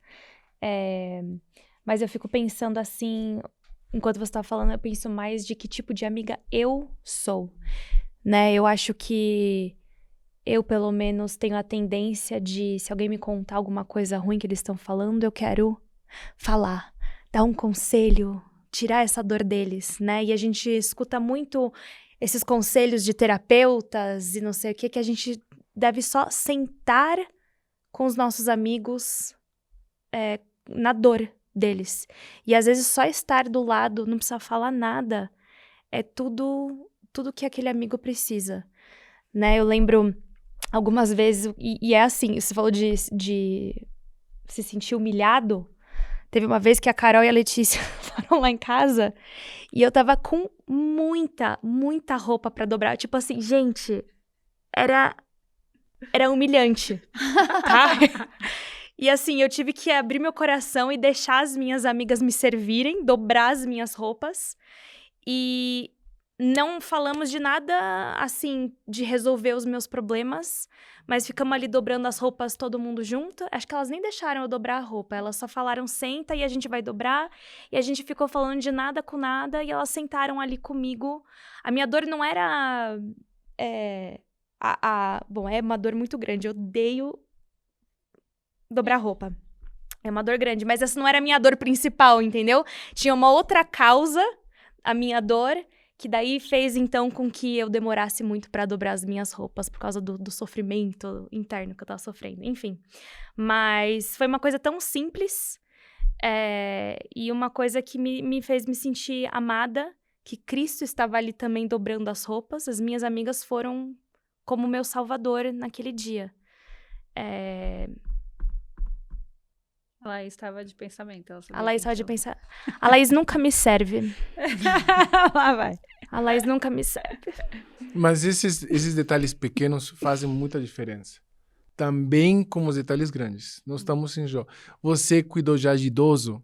mas eu fico pensando assim, enquanto você estava falando, eu penso mais de que tipo de amiga eu sou, né? Eu acho que eu, pelo menos, tenho a tendência de, se alguém me contar alguma coisa ruim que eles estão falando, eu quero falar, dar um conselho, tirar essa dor deles, né? E a gente escuta muito esses conselhos de terapeutas e não sei o que a gente deve só sentar com os nossos amigos na dor deles. E às vezes só estar do lado, não precisa falar nada, é tudo que aquele amigo precisa, né? Eu lembro algumas vezes, e é assim, você falou de se sentir humilhado. Teve uma vez que a Carol e a Letícia foram lá em casa e eu tava com muita roupa pra dobrar. Tipo assim, gente, era humilhante, tá? E assim, eu tive que abrir meu coração e deixar as minhas amigas me servirem, dobrar as minhas roupas. E não falamos de nada, assim, de resolver os meus problemas, mas ficamos ali dobrando as roupas todo mundo junto. Acho que elas nem deixaram eu dobrar a roupa, elas só falaram senta e a gente vai dobrar. E a gente ficou falando de nada com nada e elas sentaram ali comigo. A minha dor não era... Bom, é uma dor muito grande, eu odeio dobrar roupa. É uma dor grande, mas essa não era a minha dor principal, entendeu? Tinha uma outra causa, a minha dor, que daí fez, então, com que eu demorasse muito pra dobrar as minhas roupas, por causa do sofrimento interno que eu tava sofrendo. Enfim, mas foi uma coisa tão simples, e uma coisa que me fez me sentir amada, que Cristo estava ali também dobrando as roupas. As minhas amigas foram como meu salvador naquele dia. A Laís estava de pensamento. A Laís estava de pensar. A Laís nunca me serve. Lá vai. A Laís nunca me serve. Mas esses detalhes pequenos fazem muita diferença. Também como os detalhes grandes. Não estamos em Jó. Você cuidou já de idoso?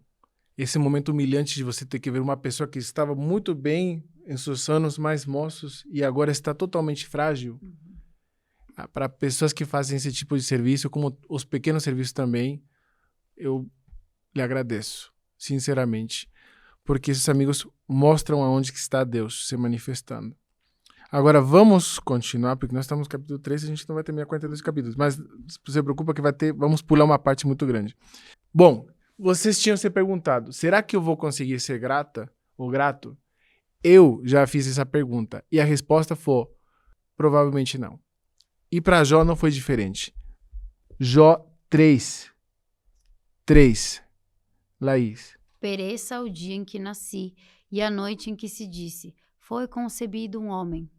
Esse momento humilhante de você ter que ver uma pessoa que estava muito bem em seus anos mais moços e agora está totalmente frágil. Para pessoas que fazem esse tipo de serviço, como os pequenos serviços também, eu lhe agradeço, sinceramente, porque esses amigos mostram aonde que está Deus se manifestando. Agora, vamos continuar, porque nós estamos no capítulo 3 e a gente não vai terminar 42 capítulos, mas não se preocupa que vamos pular uma parte muito grande. Bom, vocês tinham se perguntado, será que eu vou conseguir ser grata ou grato? Eu já fiz essa pergunta e a resposta foi, provavelmente não. E para Jó não foi diferente. Jó 3. Laís. Pereça o dia em que nasci e a noite em que se disse, foi concebido um homem.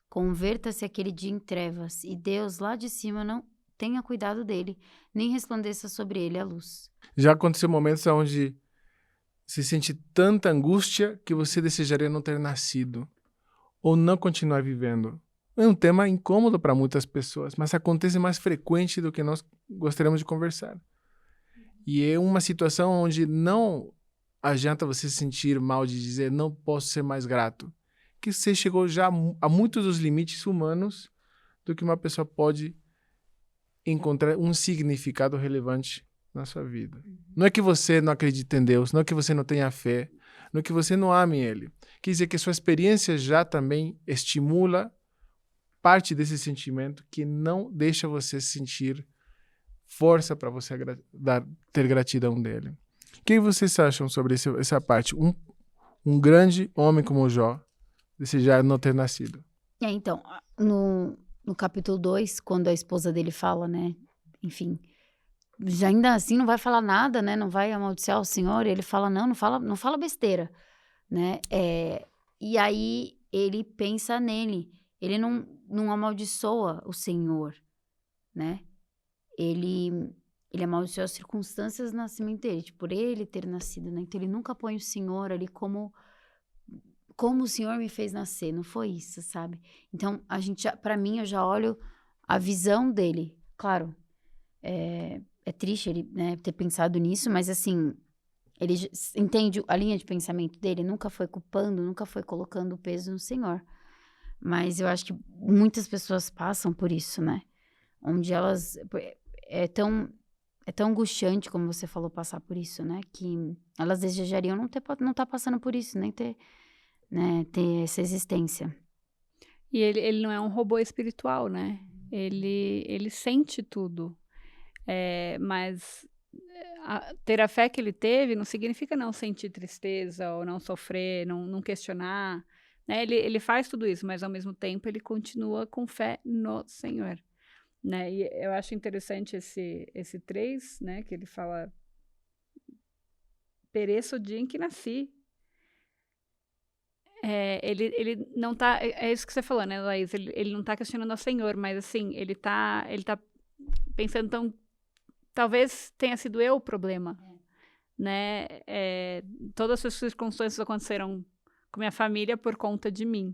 Converta-se aquele dia em trevas e Deus lá de cima não tenha cuidado dele, nem resplandeça sobre ele a luz. Já aconteceu momentos onde se sente tanta angústia que você desejaria não ter nascido ou não continuar vivendo. É um tema incômodo para muitas pessoas, mas acontece mais frequente do que nós gostaríamos de conversar. E é uma situação onde não adianta você se sentir mal de dizer não posso ser mais grato. Que você chegou já a muitos dos limites humanos do que uma pessoa pode encontrar um significado relevante na sua vida. Não é que você não acredite em Deus, não é que você não tenha fé, não é que você não ame Ele. Quer dizer que sua experiência já também estimula parte desse sentimento que não deixa você sentir força para você ter gratidão dele. O que vocês acham sobre essa parte? Um grande homem como Jó desejar não ter nascido. Então, no capítulo 2, quando a esposa dele fala, né? Enfim, já ainda assim não vai falar nada, né? Não vai amaldiçoar o Senhor. Ele fala, não fala besteira, né? E aí ele pensa nele. Ele não amaldiçoa o Senhor, né? Ele amaldiçoa as circunstâncias do nascimento dele, por ele ter nascido, né? Então ele nunca põe o Senhor ali como o Senhor me fez nascer, não foi isso, sabe? Então, pra mim, eu já olho a visão dele. Claro, é triste ele, né, ter pensado nisso, mas assim, ele entende a linha de pensamento dele, nunca foi culpando, nunca foi colocando o peso no Senhor. Mas eu acho que muitas pessoas passam por isso, né? Onde elas... É tão angustiante, como você falou, passar por isso, né? Que elas desejariam não estar passando por isso, nem ter essa existência. E ele não é um robô espiritual, né? Ele sente tudo. Mas ter a fé que ele teve não significa não sentir tristeza ou não sofrer, não questionar. Né? Ele faz tudo isso, mas ao mesmo tempo ele continua com fé no Senhor. Né? E eu acho interessante esse 3, né? Que ele fala: pereça o dia em que nasci. Ele não tá... É isso que você falou, né, Laís? Ele não tá questionando ao Senhor, mas assim, ele tá pensando, então, talvez tenha sido eu o problema, né? Todas as circunstâncias aconteceram com minha família por conta de mim,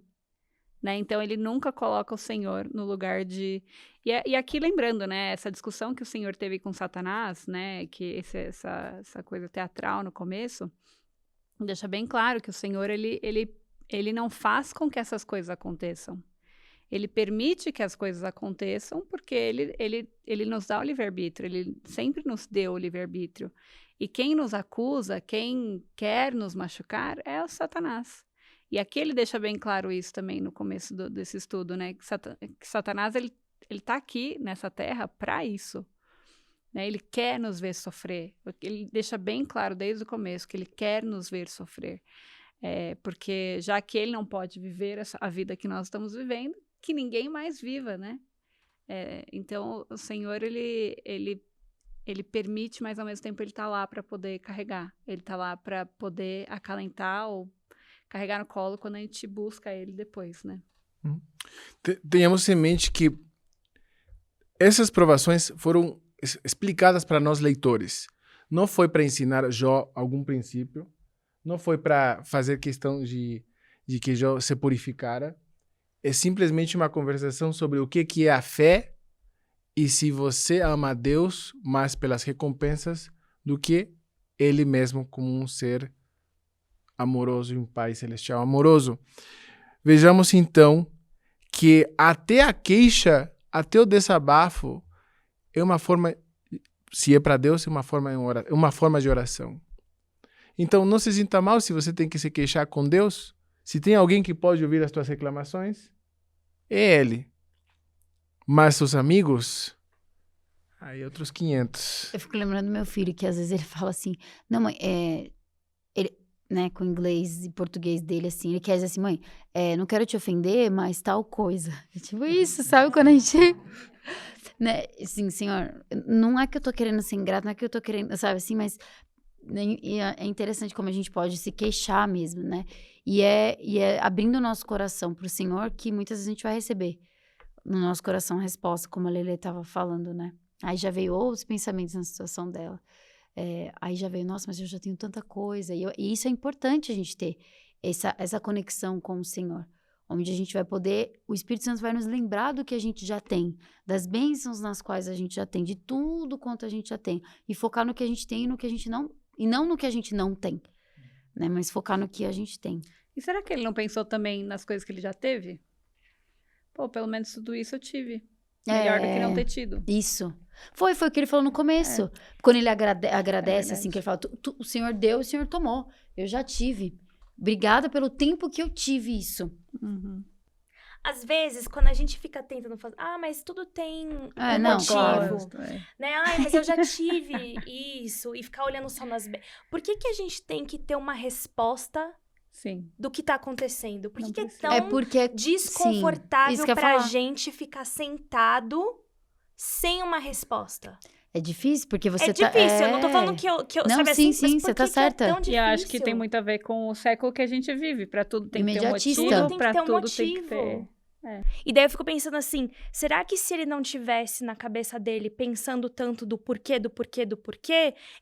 né? Então, ele nunca coloca o Senhor no lugar de... E aqui, lembrando, né, essa discussão que o Senhor teve com Satanás, né, que essa coisa teatral no começo, deixa bem claro que o Senhor, ele não faz com que essas coisas aconteçam. Ele permite que as coisas aconteçam porque ele nos dá o livre-arbítrio, ele sempre nos deu o livre-arbítrio. E quem nos acusa, quem quer nos machucar, é o Satanás. E aqui ele deixa bem claro isso também no começo desse estudo, né? Que Satanás, ele tá aqui nessa terra para isso. Né? Ele quer nos ver sofrer. Ele deixa bem claro desde o começo que ele quer nos ver sofrer. Porque já que ele não pode viver a vida que nós estamos vivendo, que ninguém mais viva, né? Então, o Senhor, ele permite, mas ao mesmo tempo ele tá lá para poder carregar. Ele tá lá para poder acalentar ou carregar no colo quando a gente busca ele depois, né? Tenhamos em mente que essas provações foram explicadas para nós leitores. Não foi para ensinar Jó algum princípio, não foi para fazer questão de que Jó se purificara. É simplesmente uma conversação sobre o que é a fé e se você ama a Deus mais pelas recompensas do que Ele mesmo como um ser amoroso e um Pai Celestial amoroso. Vejamos então que até a queixa, até o desabafo é uma forma, se é para Deus, é uma forma de oração. Então, não se sinta mal se você tem que se queixar com Deus. Se tem alguém que pode ouvir as tuas reclamações, é Ele. Mas seus amigos, aí outros 500. Eu fico lembrando do meu filho, que às vezes ele fala assim, não, mãe, ele, né, com o inglês e português dele, assim, ele quer dizer assim, mãe, não quero te ofender, mas tal coisa. É tipo isso, sabe? Quando a gente... né, assim, Senhor, não é que eu tô querendo ser ingrato, não é que eu tô querendo, sabe, assim, mas... E é interessante como a gente pode se queixar mesmo, né? E é abrindo o nosso coração pro Senhor que muitas vezes a gente vai receber no nosso coração a resposta, como a Lelê estava falando, né? Aí já veio outros pensamentos na situação dela. Aí já veio, nossa, mas eu já tenho tanta coisa. E isso é importante a gente ter, essa conexão com o Senhor. Onde a gente vai poder, o Espírito Santo vai nos lembrar do que a gente já tem, das bênçãos nas quais a gente já tem, de tudo quanto a gente já tem. E focar no que a gente tem e no que a gente não... E não no que a gente não tem, né? Mas focar no que a gente tem. E será que ele não pensou também nas coisas que ele já teve? Pô, pelo menos tudo isso eu tive. Melhor do que não ter tido. Isso. Foi o que ele falou no começo. Quando ele agradece, assim, que ele fala, o Senhor deu, o Senhor tomou. Eu já tive. Obrigada pelo tempo que eu tive isso. Uhum. Às vezes, quando a gente fica tentando fazer... mas tudo tem um motivo. Claro. Né? Mas eu já tive isso. E ficar olhando só nas... Por que a gente tem que ter uma resposta Sim. do que tá acontecendo? Por Não que é precisa. tão porque desconfortável isso que eu ia pra falar. gente ficar sentado sem uma resposta? É difícil, porque você É difícil, eu não tô falando que eu Não, sabe sim, assim, sim, mas você por tá que que é certa. tão E difícil? eu acho que tem muito a ver com o século que a gente vive. Pra tudo tem que ter um Imediatista. motivo, Tudo tem que pra ter um tudo tem que motivo. ter... E daí eu fico pensando assim, será que se ele não tivesse na cabeça dele pensando tanto do porquê,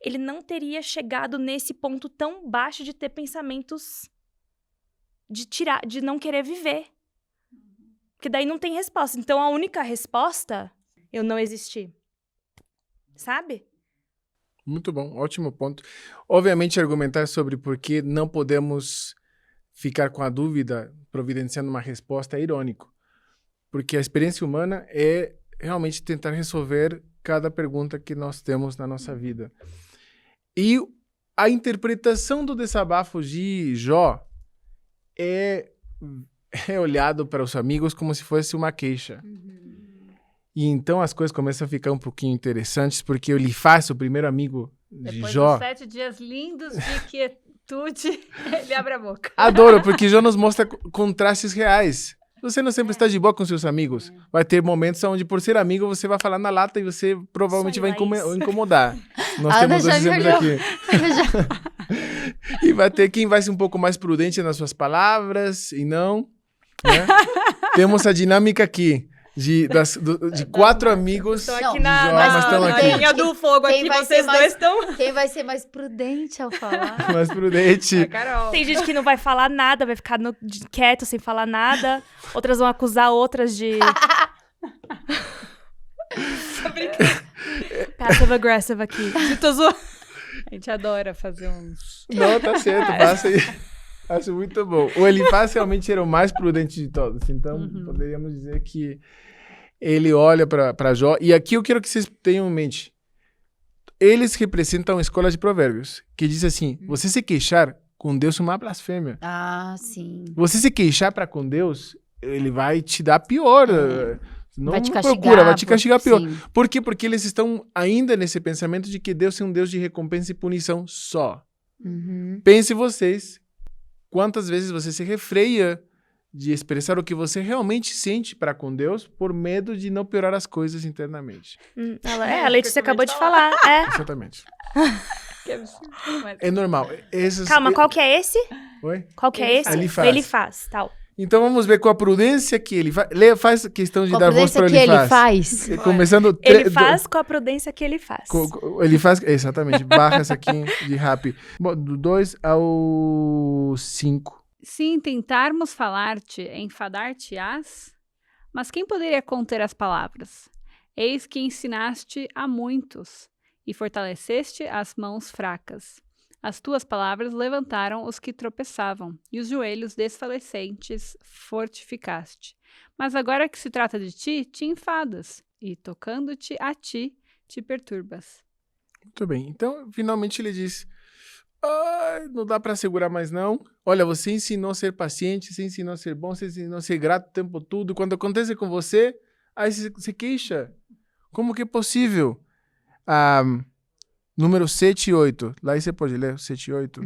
ele não teria chegado nesse ponto tão baixo de ter pensamentos de não querer viver? Porque daí não tem resposta. Então a única resposta, eu não existi. Sabe? Muito bom, ótimo ponto. Obviamente, argumentar sobre por que não podemos ficar com a dúvida providenciando uma resposta é irônico. Porque a experiência humana é realmente tentar resolver cada pergunta que nós temos na nossa vida. E a interpretação do desabafo de Jó é olhado para os amigos como se fosse uma queixa. E então as coisas começam a ficar um pouquinho interessantes, porque o Elifaz, o primeiro amigo de Depois Jó... dos 7 dias lindos de quietude, ele abre a boca. Adoro, porque Jó nos mostra contrastes reais. Você não sempre está de boa com seus amigos. Vai ter momentos onde, por ser amigo, você vai falar na lata e você provavelmente Sonho, vai Laís. incomodar. Nós A Ana temos dois já me exemplos olhou. aqui. E vai ter quem vai ser um pouco mais prudente nas suas palavras e não. Né? Temos a dinâmica aqui de 4 amigos Tô de aqui Jó, na mas estão aqui. linha do fogo Quem aqui, vai vocês ser mais- dois estão... Quem vai ser mais prudente ao falar? Mais prudente. A Carol. Tem gente que não vai falar nada, vai ficar quieto, sem falar nada. Outras vão acusar outras de... Tô brincando. Passive aggressive aqui. Tô zoando. A gente adora fazer uns... Não, tá certo, passa aí. Acho muito bom. O Elifaz realmente era o mais prudente de todos. Então, poderíamos dizer que ele olha para Jó. E aqui eu quero que vocês tenham em mente. Eles representam a escola de provérbios, que diz assim, você se queixar com Deus é uma blasfêmia. Ah, sim. Você se queixar para com Deus, ele vai te dar pior. Não Vai te castigar. procura, vai te castigar pior. Sim. Por quê? Porque eles estão ainda nesse pensamento de que Deus é um Deus de recompensa e punição só. Uhum. Pense vocês, quantas vezes você se refreia de expressar o que você realmente sente para com Deus por medo de não piorar as coisas internamente. A Letícia acabou de falar. É. Exatamente. Que absurdo. Mas... É normal. Calma, qual que é esse? Oi? Qual que é esse? Elifaz. Ele faz, tal. Então vamos ver com a prudência que ele faz. Faz questão de Com a dar voz prudência para que ele faz. Começando... Ele faz com a prudência que ele faz. Ele faz... Exatamente. Barra essa aqui de rap. Bom, do 2 ao 5. Se intentarmos falar-te, enfadar-te-ás? Mas quem poderia conter as palavras? Eis que ensinaste a muitos, e fortaleceste as mãos fracas. As tuas palavras levantaram os que tropeçavam, e os joelhos desfalecentes fortificaste. Mas agora que se trata de ti, te enfadas, e tocando-te a ti, te perturbas. Muito bem. Então, finalmente ele diz... não dá para segurar mais não. Olha, você ensinou a ser paciente, você ensinou a ser bom, você ensinou a ser grato o tempo todo. Quando acontece com você, aí você se queixa. Como que é possível? Número 7 e 8. Lá aí você pode ler 7 e 8.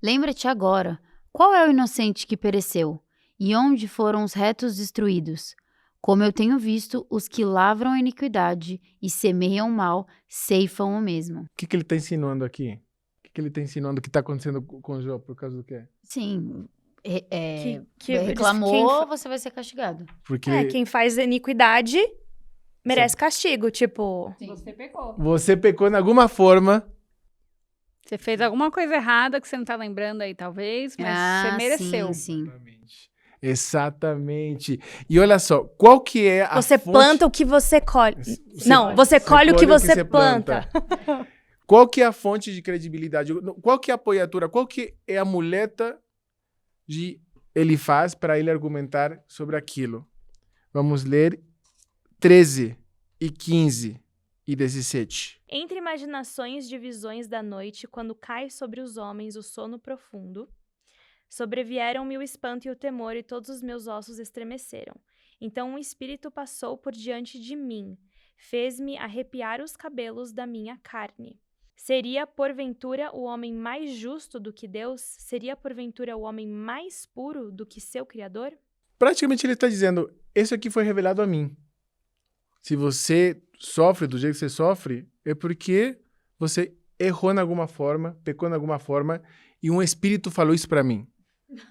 Lembra-te agora, qual é o inocente que pereceu? E onde foram os retos destruídos? Como eu tenho visto, os que lavram a iniquidade e semeiam o mal, ceifam o mesmo. O que ele está ensinando aqui? O que ele está ensinando que está acontecendo com o Jó por causa do quê? Sim, Que reclamou, você vai ser castigado. Porque quem faz iniquidade merece castigo, tipo... Você pecou. você pecou em alguma forma. Você fez alguma coisa errada que você não tá lembrando aí, talvez, mas você mereceu. Sim. Exatamente. E olha só, qual que é a Você fonte... planta o que você colhe. Não, você colhe o que você planta. Qual que é a fonte de credibilidade? Qual que é a apoiatura? Qual que é a muleta de Elifaz para ele argumentar sobre aquilo? Vamos ler 13 e 15 e 17. Entre imaginações de visões da noite, quando cai sobre os homens o sono profundo, sobrevieram-me o espanto e o temor, e todos os meus ossos estremeceram. Então um espírito passou por diante de mim, fez-me arrepiar os cabelos da minha carne. Seria, porventura, o homem mais justo do que Deus? Seria, porventura, o homem mais puro do que seu Criador? Praticamente ele está dizendo, isso aqui foi revelado a mim. Se você sofre do jeito que você sofre, é porque você errou em alguma forma, pecou em alguma forma, e um espírito falou isso para mim.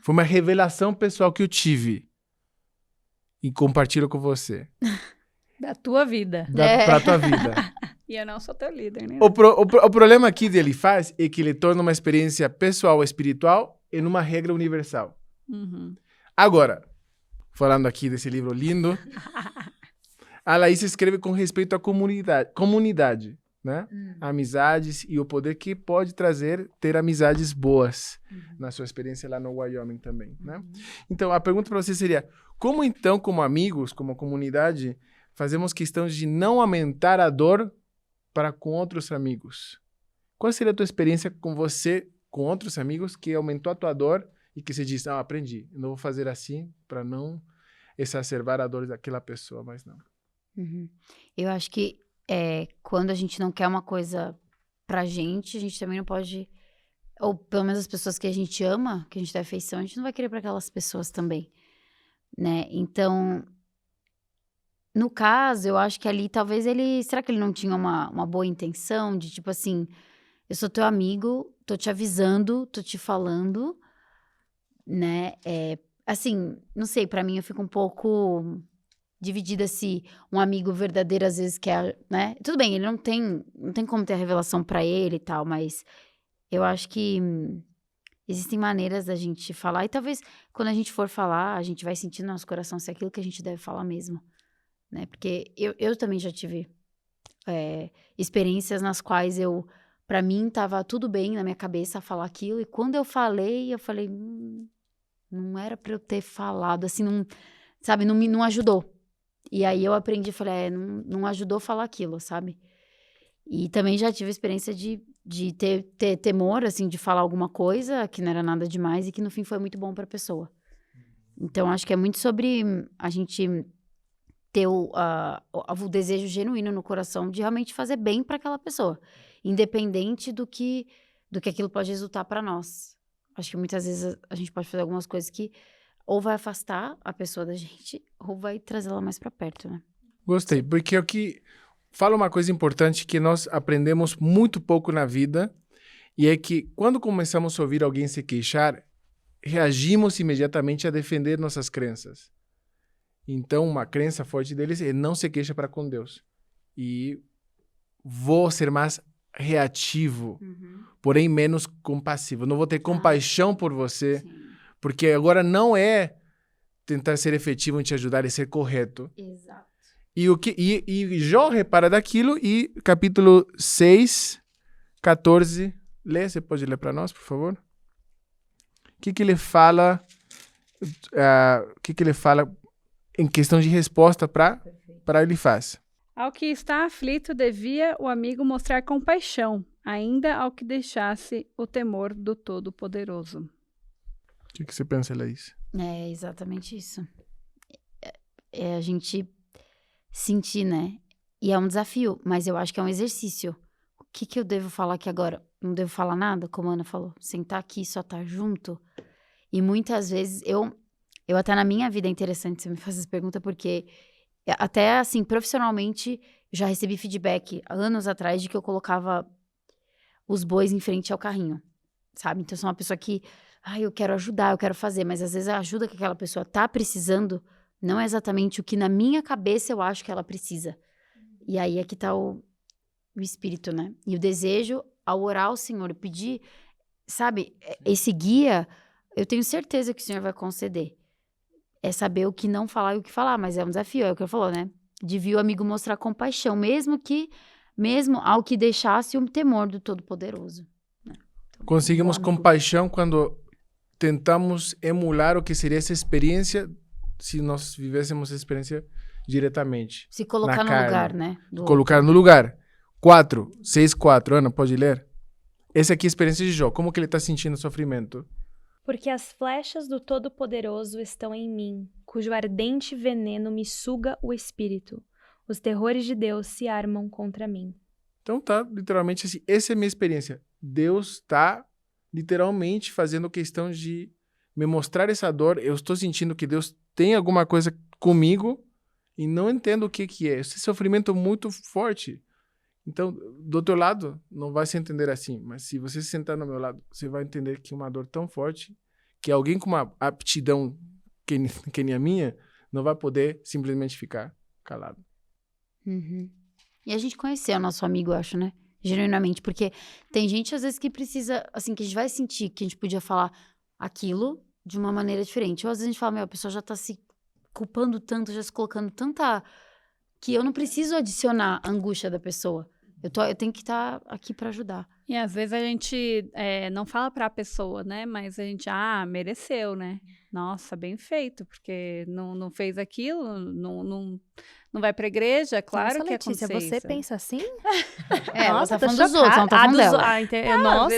Foi uma revelação pessoal que eu tive. E compartilho com você. Da tua vida. Pra tua vida. E eu não sou teu líder, né? O problema aqui dele faz é que ele torna uma experiência pessoal espiritual em uma regra universal. Uhum. Agora, falando aqui desse livro lindo, a Laís escreve com respeito à comunidade, né? Amizades e o poder que pode ter amizades boas na sua experiência lá no Wyoming também, né? Então, a pergunta para você seria, como então, como amigos, como comunidade, fazemos questão de não aumentar a dor para com outros amigos? Qual seria a tua experiência com você, com outros amigos, que aumentou a tua dor e que você diz, aprendi, eu não vou fazer assim para não exacerbar a dor daquela pessoa, mas não. Eu acho que quando a gente não quer uma coisa pra gente, a gente também não pode, ou pelo menos as pessoas que a gente ama, que a gente dá afeição, a gente não vai querer pra aquelas pessoas também, né? Então, no caso, eu acho que ali talvez será que ele não tinha uma boa intenção de tipo assim, eu sou teu amigo, tô te avisando, tô te falando, né? Assim, não sei, pra mim eu fico um pouco dividida se um amigo verdadeiro às vezes quer, né? Tudo bem, ele não tem como ter a revelação pra ele e tal, mas eu acho que existem maneiras da gente falar e talvez quando a gente for falar, a gente vai sentir no nosso coração se é aquilo que a gente deve falar mesmo, né? Porque eu também já tive experiências nas quais pra mim tava tudo bem na minha cabeça falar aquilo e quando eu falei não era pra eu ter falado, assim, não, sabe, não ajudou. E aí eu aprendi, falei, não ajudou falar aquilo, sabe? E também já tive a experiência de ter temor, assim, de falar alguma coisa que não era nada demais e que no fim foi muito bom pra pessoa. Então, acho que é muito sobre a gente ter o desejo genuíno no coração de realmente fazer bem pra aquela pessoa, independente do que aquilo pode resultar pra nós. Acho que muitas vezes a gente pode fazer algumas coisas que ou vai afastar a pessoa da gente, ou vai trazê-la mais pra perto, né? Gostei, porque o que fala uma coisa importante que nós aprendemos muito pouco na vida, e é que quando começamos a ouvir alguém se queixar, reagimos imediatamente a defender nossas crenças. Então, uma crença forte deles é não se queixa para com Deus. E vou ser mais reativo, porém menos compassivo. Não vou ter compaixão por você, Sim. porque agora não é tentar ser efetivo em te ajudar, é ser correto. Exato. E Jó repara daquilo e capítulo 6, 14, você pode ler para nós, por favor? O que ele fala, em questão de resposta para ele faz? Ao que está aflito, devia o amigo mostrar compaixão, ainda ao que deixasse o temor do Todo-Poderoso. O que você pensa, Laís? É exatamente isso. É a gente sentir, né? E é um desafio, mas eu acho que é um exercício. O que eu devo falar aqui agora? Não devo falar nada, como a Ana falou? Sentar aqui e só estar junto? E muitas vezes, eu até na minha vida é interessante você me fazer essa pergunta, porque até assim, profissionalmente, já recebi feedback anos atrás de que eu colocava os bois em frente ao carrinho, sabe? Então, eu sou uma pessoa que, eu quero ajudar, eu quero fazer, mas às vezes a ajuda que aquela pessoa tá precisando não é exatamente o que na minha cabeça eu acho que ela precisa. E aí é que tá o espírito, né? E o desejo, ao orar ao Senhor e pedir, sabe? Esse guia, eu tenho certeza que o Senhor vai conceder. É saber o que não falar e o que falar, mas é um desafio, é o que ele falou, né? Devia o amigo mostrar compaixão, mesmo ao que deixasse o temor do Todo-Poderoso. Né? Então, conseguimos compaixão quando tentamos emular o que seria essa experiência se nós vivêssemos essa experiência diretamente. Se colocar no lugar, né? Colocar no lugar. 6:4. Ana, pode ler? Essa aqui é a experiência de Jó. Como que ele está sentindo o sofrimento? Porque as flechas do Todo-Poderoso estão em mim, cujo ardente veneno me suga o espírito. Os terrores de Deus se armam contra mim. Então tá, literalmente assim, essa é a minha experiência. Deus tá literalmente fazendo questão de me mostrar essa dor. Eu estou sentindo que Deus tem alguma coisa comigo e não entendo o que é. Esse sofrimento muito forte. Então, do outro lado, não vai se entender assim. Mas se você se sentar no meu lado, você vai entender que uma dor tão forte, que alguém com uma aptidão que nem a minha, não vai poder simplesmente ficar calado. Uhum. E a gente conheceu o nosso amigo, eu acho, né? Genuinamente, porque tem gente, às vezes, que precisa, assim, que a gente vai sentir que a gente podia falar aquilo de uma maneira diferente. Ou às vezes a gente fala, a pessoa já tá se culpando tanto, já se colocando tanta... que eu não preciso adicionar a angústia da pessoa. Eu tenho que estar aqui pra ajudar. E às vezes a gente não fala pra pessoa, né? Mas a gente, mereceu, né? Nossa, bem feito, porque não fez aquilo, não vai pra igreja, claro. Nossa, que Letícia, aconteceu você isso. pensa assim? Ela tá tô falando dos outros, ela não tá falando dela. Nossa,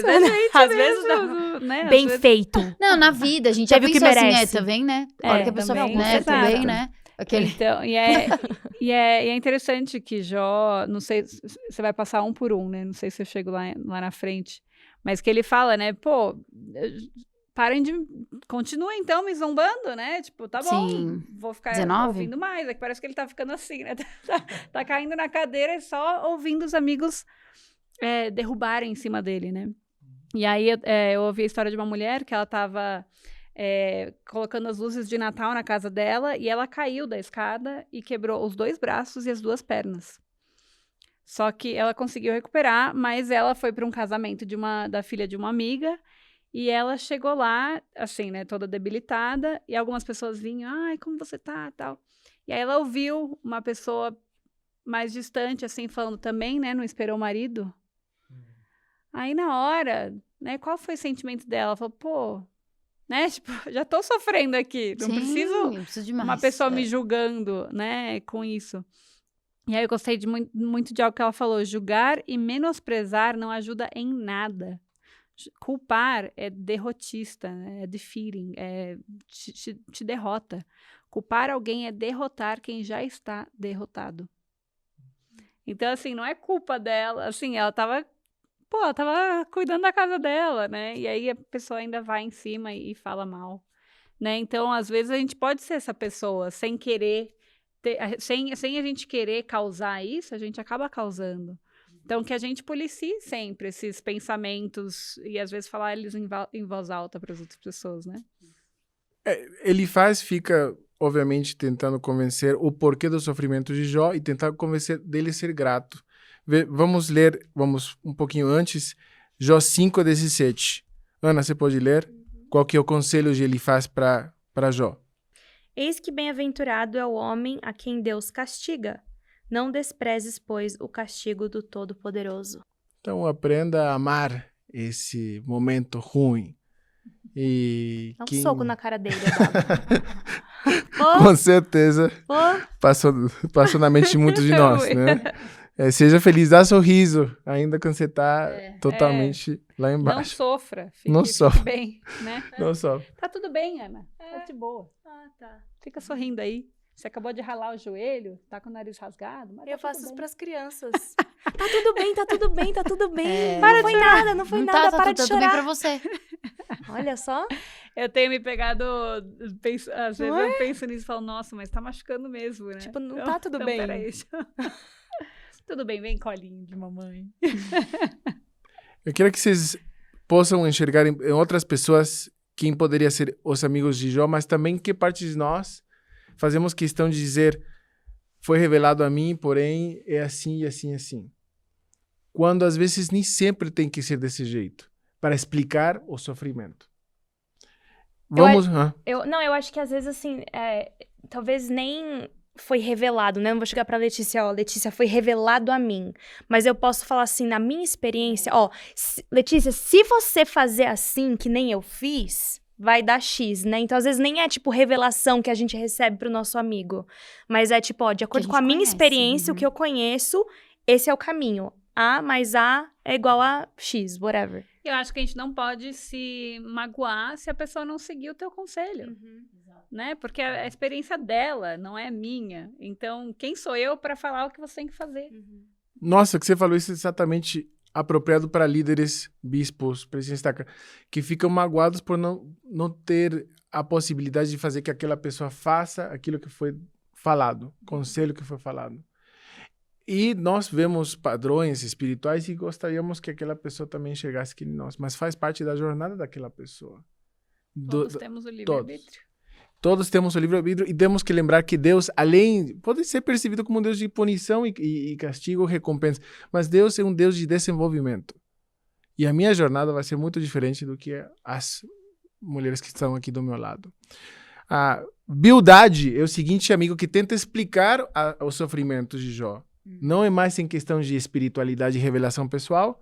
Às vezes não, né? bem Às vezes- feito. Não, na vida, a gente já Teve o que pensou assim, merece. também, né? A hora que a pessoa também, fala, né, exato. também, né? Aquele... Então, e é interessante que Jó, não sei, você vai passar um por um, né? Não sei se eu chego lá na frente, mas que ele fala, né? Pô, continuem então me zombando, né? Tipo, tá bom, Sim. vou ficar 19? ouvindo mais. É que parece que ele tá ficando assim, né? Tá caindo na cadeira e só ouvindo os amigos derrubarem em cima dele, né? E aí eu ouvi a história de uma mulher que ela tava... colocando as luzes de Natal na casa dela e ela caiu da escada e quebrou os 2 braços e as 2 pernas. Só que ela conseguiu recuperar, mas ela foi para um casamento da filha de uma amiga e ela chegou lá, assim, né, toda debilitada e algumas pessoas vinham, ai, como você tá, tal. E aí ela ouviu uma pessoa mais distante, assim, falando também, né, não esperou o marido. Aí na hora, né, qual foi o sentimento dela? Ela falou, pô, né? Tipo, já tô sofrendo aqui. Não Sim, preciso eu preciso de mais. uma pessoa me julgando, né? Com isso. E aí eu gostei muito de algo que ela falou. Julgar e menosprezar não ajuda em nada. Culpar é derrotista, né? É defeating, te derrota. Culpar alguém é derrotar quem já está derrotado. Então, assim, não é culpa dela. Assim, ela tava cuidando da casa dela, né? E aí a pessoa ainda vai em cima e fala mal, né? Então, às vezes, a gente pode ser essa pessoa sem querer, sem a gente querer causar isso, a gente acaba causando. Então, que a gente policie sempre esses pensamentos e, às vezes, falar eles em voz alta para as outras pessoas, né? Elifaz fica, obviamente, tentando convencer o porquê do sofrimento de Jó e tentar convencer dele a ser grato. Vamos um pouquinho antes, Jó 5:17. Ana, você pode ler? Qual que é o conselho de Elifaz para Jó? Eis que bem-aventurado é o homem a quem Deus castiga. Não desprezes, pois, o castigo do Todo-Poderoso. Então, aprenda a amar esse momento ruim. E Dá um soco na cara dele. Com certeza passou na mente de muitos de nós, né? Seja feliz, dá sorriso, ainda quando você tá totalmente lá embaixo. Não sofra, fique bem, né? Não sofre. Tá tudo bem, Ana, tá de boa. Tá. Fica sorrindo aí. Você acabou de ralar o joelho, tá com o nariz rasgado. Mas Eu tá faço tudo isso bem. pras crianças. Tá tudo bem, tá tudo bem, tá tudo bem. Para não foi nada, não foi Não nada, tá para de tudo bem chorar. pra você. Olha só. Eu tenho me pegado, às vezes eu penso nisso e falo, nossa, mas tá machucando mesmo, né? Tipo, não tá tudo bem. Peraí. Tudo bem, vem colinho de mamãe. Eu quero que vocês possam enxergar em outras pessoas quem poderia ser os amigos de Jó, mas também que parte de nós fazemos questão de dizer, foi revelado a mim, porém é assim e assim e assim. Quando às vezes nem sempre tem que ser desse jeito, para explicar o sofrimento. Vamos... Eu acho que às vezes, assim, talvez nem foi revelado, né? Não vou chegar pra Letícia, Letícia, foi revelado a mim. Mas eu posso falar assim, na minha experiência, Letícia, se você fazer assim, que nem eu fiz, vai dar X, né? Então, às vezes, nem é, tipo, revelação que a gente recebe pro nosso amigo. Mas é, tipo, de acordo com a minha experiência, o que eu conheço, esse é o caminho. A mais A é igual a X, whatever. Eu acho que a gente não pode se magoar se a pessoa não seguir o teu conselho, né? Porque a experiência dela não é minha. Então, quem sou eu para falar o que você tem que fazer? Nossa, que você falou isso exatamente apropriado para líderes, bispos, presidentes que ficam magoados por não ter a possibilidade de fazer que aquela pessoa faça aquilo que foi falado, conselho que foi falado. E nós vemos padrões espirituais e gostaríamos que aquela pessoa também chegasse aqui em nós, mas faz parte da jornada daquela pessoa. Todos temos o livre-arbítrio. Todos temos o livre-arbítrio e temos que lembrar que Deus, além, pode ser percebido como um Deus de punição e castigo, recompensa, mas Deus é um Deus de desenvolvimento. E a minha jornada vai ser muito diferente do que as mulheres que estão aqui do meu lado. A Bildade é o seguinte amigo que tenta explicar os sofrimentos de Jó. Não é mais em questão de espiritualidade e revelação pessoal.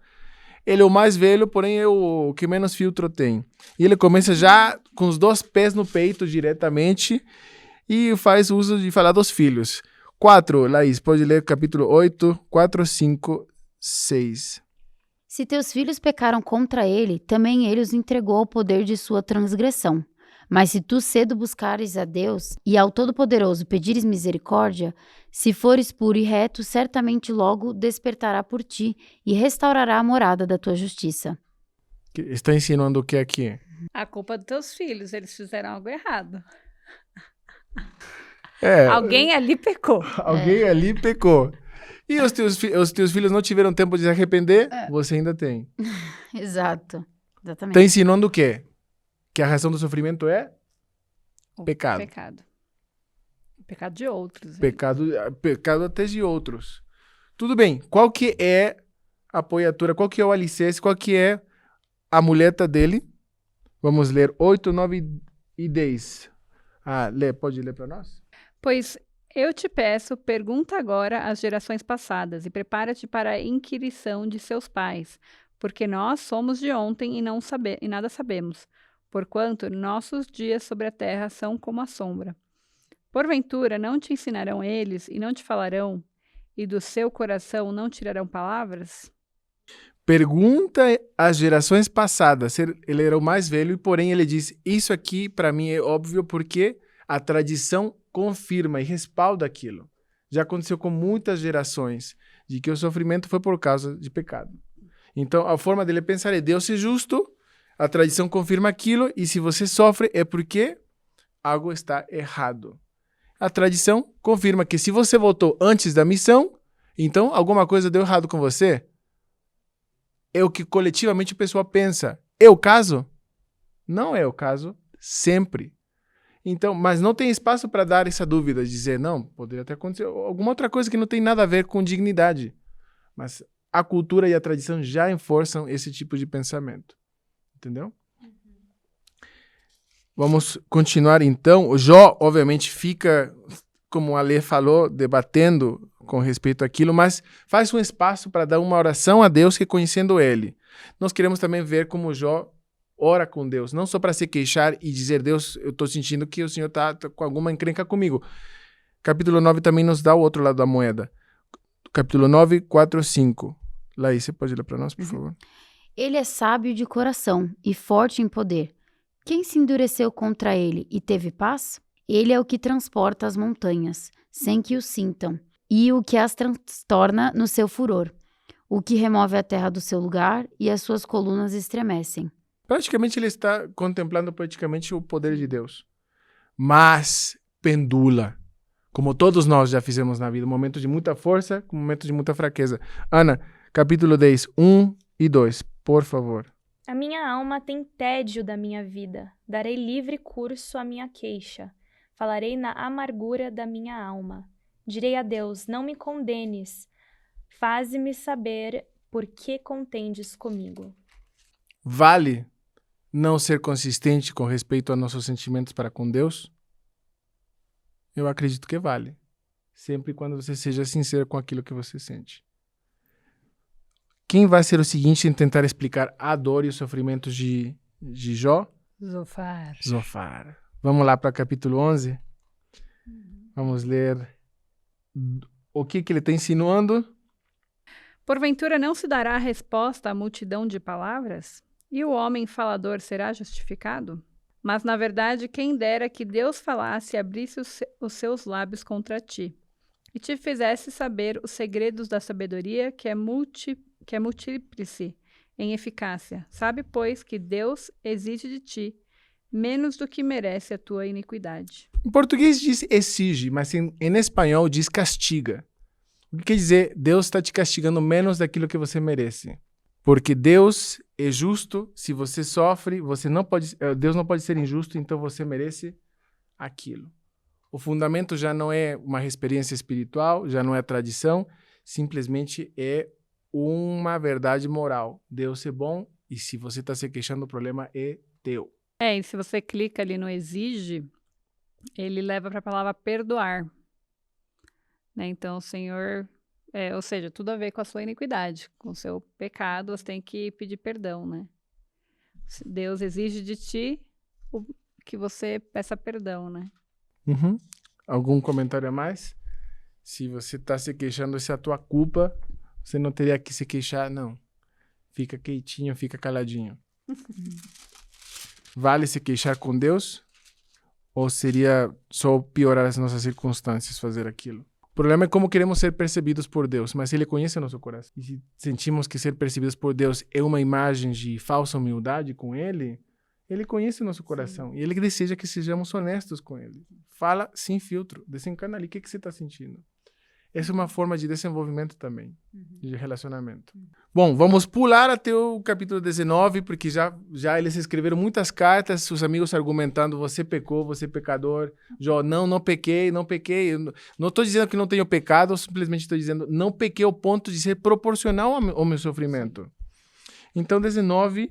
Ele é o mais velho, porém é o que menos filtro tem. E ele começa já com os 2 pés no peito diretamente e faz uso de falar dos filhos. 4, Laís, pode ler capítulo 8, 4, 5, 6. Se teus filhos pecaram contra ele, também ele os entregou ao poder de sua transgressão. Mas se tu cedo buscares a Deus e ao Todo-Poderoso pedires misericórdia, se fores puro e reto, certamente logo despertará por ti e restaurará a morada da tua justiça. Está ensinando o que aqui? A culpa dos teus filhos, eles fizeram algo errado. É, Alguém ali pecou. alguém ali pecou. E os teus filhos não tiveram tempo de se arrepender? Você ainda tem. Exato. Exatamente. Está ensinando o quê? Que a razão do sofrimento é O pecado. Pecado. O pecado de outros. Pecado até de outros. Tudo bem. Qual que é a apoiatura? Qual que é o alicerce? Qual que é a muleta dele? Vamos ler 8, 9 e 10. Pode ler para nós? Pois eu te peço, pergunta agora às gerações passadas e prepara-te para a inquirição de seus pais, porque nós somos de ontem e nada sabemos, porquanto nossos dias sobre a terra são como a sombra. Porventura não te ensinarão eles e não te falarão, e do seu coração não tirarão palavras? Pergunta às gerações passadas. Ele era o mais velho, e porém ele diz, isso aqui para mim é óbvio porque a tradição confirma e respalda aquilo. Já aconteceu com muitas gerações, de que o sofrimento foi por causa de pecado. Então a forma dele pensar é, Deus é justo, a tradição confirma aquilo, e se você sofre é porque algo está errado. A tradição confirma que se você voltou antes da missão, então alguma coisa deu errado com você. É o que coletivamente o pessoal pensa. É o caso? Não é o caso sempre. Então, mas não tem espaço para dar essa dúvida, dizer, não, poderia ter acontecido alguma outra coisa que não tem nada a ver com dignidade. Mas a cultura e a tradição já enforçam esse tipo de pensamento. Entendeu? Vamos continuar então. O Jó, obviamente, fica, como a Lê falou, debatendo com respeito àquilo, mas faz um espaço para dar uma oração a Deus reconhecendo Ele. Nós queremos também ver como Jó ora com Deus, não só para se queixar e dizer, Deus, eu estou sentindo que o Senhor está com alguma encrenca comigo. Capítulo 9 também nos dá o outro lado da moeda. Capítulo 9, 4, 5. Laís, você pode ler para nós, por favor? Ele é sábio de coração e forte em poder. Quem se endureceu contra ele e teve paz? Ele é o que transporta as montanhas, sem que o sintam, e o que as transtorna no seu furor, o que remove a terra do seu lugar e as suas colunas estremecem. Praticamente ele está contemplando poeticamente o poder de Deus. Mas pendula, como todos nós já fizemos na vida, momento de muita força, com momento de muita fraqueza. Ana, capítulo 10, 1 e 2, por favor. A minha alma tem tédio da minha vida, darei livre curso à minha queixa, falarei na amargura da minha alma. Direi a Deus, não me condenes, faze-me saber por que contendes comigo. Vale não ser consistente com respeito a nossos sentimentos para com Deus? Eu acredito que vale. Sempre quando você seja sincero com aquilo que você sente. Quem vai ser o seguinte em tentar explicar a dor e os sofrimentos de Jó? Zofar. Vamos lá para capítulo 11? Vamos ler o que ele está insinuando. Porventura não se dará resposta à multidão de palavras? E o homem falador será justificado? Mas, na verdade, quem dera que Deus falasse e abrisse os seus lábios contra ti. e te fizesse saber os segredos da sabedoria que é múltiplice em eficácia. Sabe, pois, que Deus exige de ti menos do que merece a tua iniquidade. Em português diz exige, mas em espanhol diz castiga. O que quer dizer? Deus está te castigando menos daquilo que você merece. Porque Deus é justo, se você sofre, Deus não pode ser injusto, então você merece aquilo. O fundamento já não é uma experiência espiritual, já não é tradição, simplesmente é uma verdade moral. Deus é bom e se você está se queixando, o problema é teu. E se você clica ali no exige, ele leva para a palavra perdoar. Né? Então, o Senhor, ou seja, tudo a ver com a sua iniquidade, com o seu pecado, você tem que pedir perdão, né? Deus exige de ti que você peça perdão, né? Uhum. Algum comentário a mais? Se você está se queixando, se é a tua culpa, você não teria que se queixar, não. Fica quietinho, fica caladinho. Vale se queixar com Deus? Ou seria só piorar as nossas circunstâncias fazer aquilo? O problema é como queremos ser percebidos por Deus, mas Ele conhece o nosso coração. E se sentimos que ser percebidos por Deus é uma imagem de falsa humildade com Ele, Ele conhece o nosso coração. Sim. E Ele deseja que sejamos honestos com Ele. Fala sem filtro, desencana ali. O que você está sentindo? Essa é uma forma de desenvolvimento também, de relacionamento. Bom, vamos pular até o capítulo 19, porque já eles escreveram muitas cartas, seus amigos argumentando, você pecou, você é pecador. Jó, não pequei. Não estou dizendo que não tenho pecado, simplesmente estou dizendo, não pequei ao ponto de ser proporcional ao meu sofrimento. Então, 19,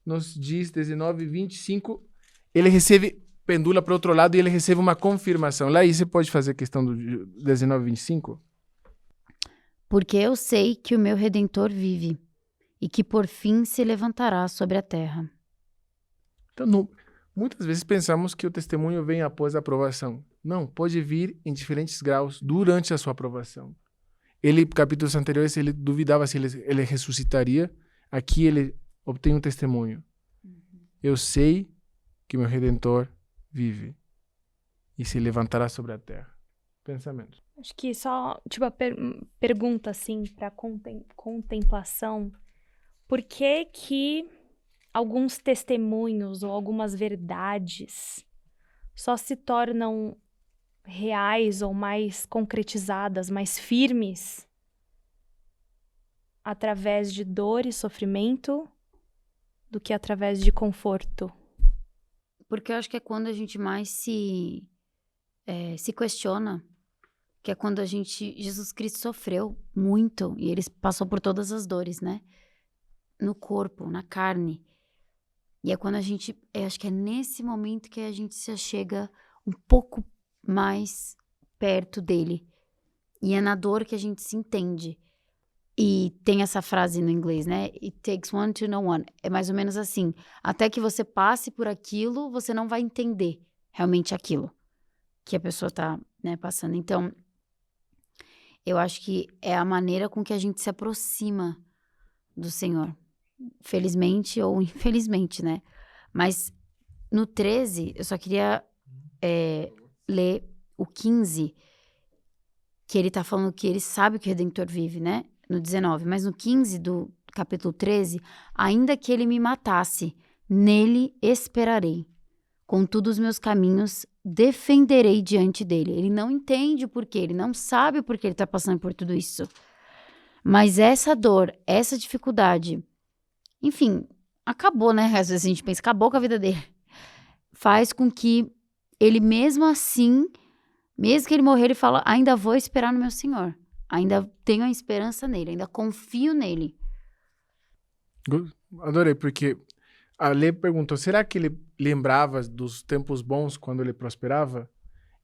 nos diz, 19, 25, ele pendula para o outro lado e ele recebe uma confirmação. Lá aí você pode fazer a questão do 19, 25? Porque eu sei que o meu Redentor vive e que por fim se levantará sobre a terra. Então, muitas vezes pensamos que o testemunho vem após a aprovação. Não, pode vir em diferentes graus durante a sua aprovação. Capítulos anteriores, ele duvidava se ele ressuscitaria. Aqui ele obtém um testemunho. Eu sei que meu Redentor vive e se levantará sobre a terra. Pensamento. Acho que só, a pergunta, assim, para contemplação. Por que alguns testemunhos ou algumas verdades só se tornam reais ou mais concretizadas, mais firmes através de dor e sofrimento do que através de conforto? Porque eu acho que é quando a gente mais se questiona, que é quando Jesus Cristo sofreu muito, e ele passou por todas as dores, né? No corpo, na carne. E é quando acho que é nesse momento que a gente se achega um pouco mais perto dele. E é na dor que a gente se entende. E tem essa frase no inglês, né? It takes one to know one. É mais ou menos assim. Até que você passe por aquilo, você não vai entender realmente aquilo que a pessoa tá, né, passando. Então, eu acho que é a maneira com que a gente se aproxima do Senhor. Felizmente ou infelizmente, né? Mas no 13, eu só queria ler o 15, que ele tá falando que ele sabe que o Redentor vive, né? No 19, mas no 15 do capítulo 13, ainda que ele me matasse, nele esperarei. Contudo, os meus caminhos defenderei diante dele. Ele não entende o porquê, ele não sabe o porquê ele está passando por tudo isso. Mas essa dor, essa dificuldade, enfim, acabou, né? Às vezes a gente pensa, acabou com a vida dele. Faz com que ele mesmo assim, mesmo que ele morrer, ele fala, ainda vou esperar no meu Senhor. Ainda tenho a esperança nele, ainda confio nele. Adorei, porque a Lê perguntou, será que ele lembrava dos tempos bons quando ele prosperava?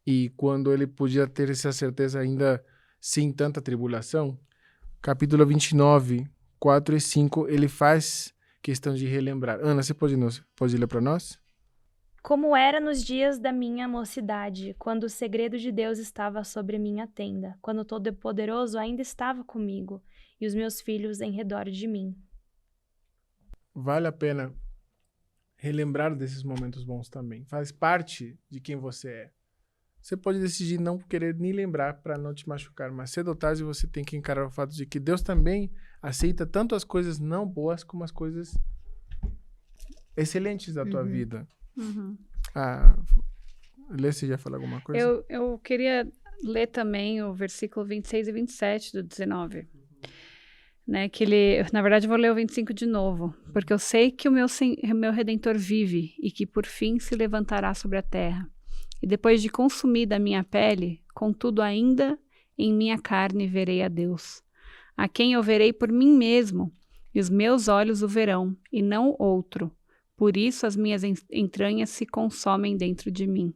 E quando ele podia ter essa certeza ainda sem tanta tribulação? Capítulo 29, 4 e 5, ele faz questão de relembrar. Ana, você pode ler para nós? Como era nos dias da minha mocidade, quando o segredo de Deus estava sobre minha tenda, quando o Todo-Poderoso ainda estava comigo e os meus filhos em redor de mim. Vale a pena relembrar desses momentos bons também. Faz parte de quem você é. você pode decidir não querer nem lembrar para não te machucar. Mas cedo ou tarde você tem que encarar o fato de que Deus também aceita tanto as coisas não boas como as coisas excelentes da tua vida. Lê, você já falou alguma coisa? Eu queria ler também o versículo 26 e 27 do 19. Né, que ele, na verdade, eu vou ler o 25 de novo, porque eu sei que o meu Redentor vive e que por fim se levantará sobre a terra. E depois de consumida a minha pele, contudo ainda em minha carne verei a Deus, a quem eu verei por mim mesmo, e os meus olhos o verão, e não outro. Por isso as minhas entranhas se consomem dentro de mim.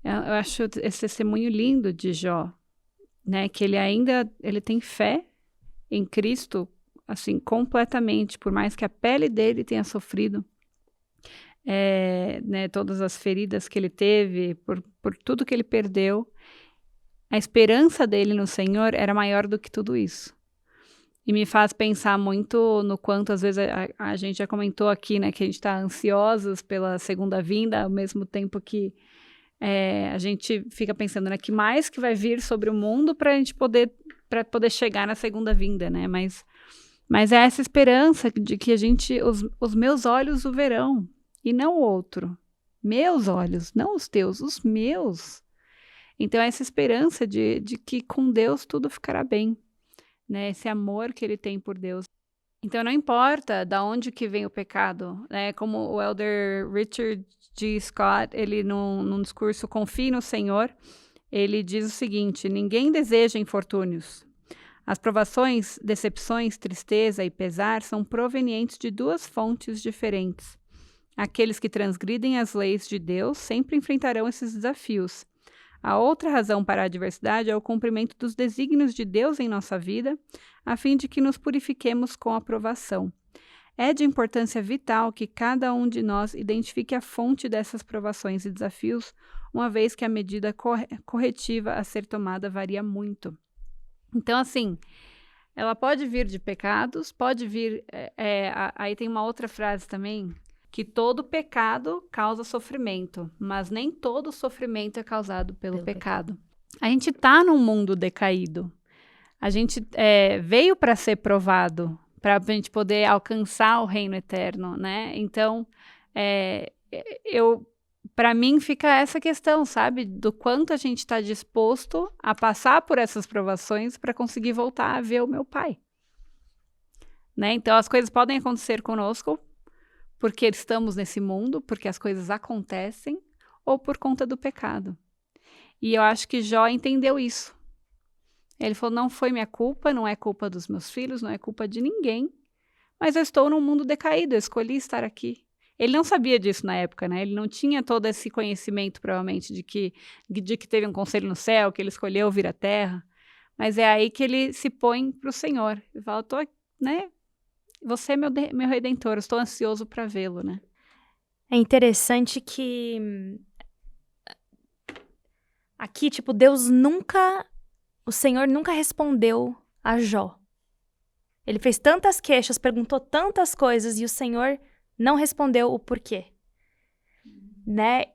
Eu acho esse testemunho lindo de Jó, né, que ele tem fé em Cristo, assim, completamente, por mais que a pele dele tenha sofrido, né, todas as feridas que ele teve, por tudo que ele perdeu, a esperança dele no Senhor era maior do que tudo isso. E me faz pensar muito no quanto, às vezes, a gente já comentou aqui, né, que a gente está ansiosos pela segunda vinda, ao mesmo tempo que a gente fica pensando, né, que mais que vai vir sobre o mundo para a gente poder chegar na segunda vinda, né? Mas é essa esperança de que os meus olhos o verão e não o outro. Meus olhos, não os teus, os meus. Então é essa esperança de que com Deus tudo ficará bem, né? Esse amor que ele tem por Deus. Então não importa de onde que vem o pecado, né? Como o elder Richard G. Scott, ele num discurso Confie no Senhor, ele diz o seguinte: ninguém deseja infortúnios. As provações, decepções, tristeza e pesar são provenientes de duas fontes diferentes. Aqueles que transgridem as leis de Deus sempre enfrentarão esses desafios. A outra razão para a adversidade é o cumprimento dos desígnios de Deus em nossa vida, a fim de que nos purifiquemos com a provação. É de importância vital que cada um de nós identifique a fonte dessas provações e desafios, uma vez que a medida corretiva a ser tomada varia muito. Então, assim, ela pode vir de pecados, pode vir... aí tem uma outra frase também, que todo pecado causa sofrimento, mas nem todo sofrimento é causado pelo pecado. A gente está num mundo decaído. A gente veio para ser provado, para a gente poder alcançar o reino eterno, né? Então, para mim fica essa questão, sabe? Do quanto a gente está disposto a passar por essas provações para conseguir voltar a ver o meu pai. Né? Então, as coisas podem acontecer conosco porque estamos nesse mundo, porque as coisas acontecem, ou por conta do pecado. E eu acho que Jó entendeu isso. Ele falou, não foi minha culpa, não é culpa dos meus filhos, não é culpa de ninguém, mas eu estou num mundo decaído, eu escolhi estar aqui. Ele não sabia disso na época, né? Ele não tinha todo esse conhecimento, provavelmente, de que teve um conselho no céu, que ele escolheu vir à terra. Mas é aí que ele se põe para o Senhor. Ele fala, né? Você é meu Redentor, eu estou ansioso para vê-lo, né? É interessante que aqui, tipo, o Senhor nunca respondeu a Jó. Ele fez tantas queixas, perguntou tantas coisas e o Senhor não respondeu o porquê, né?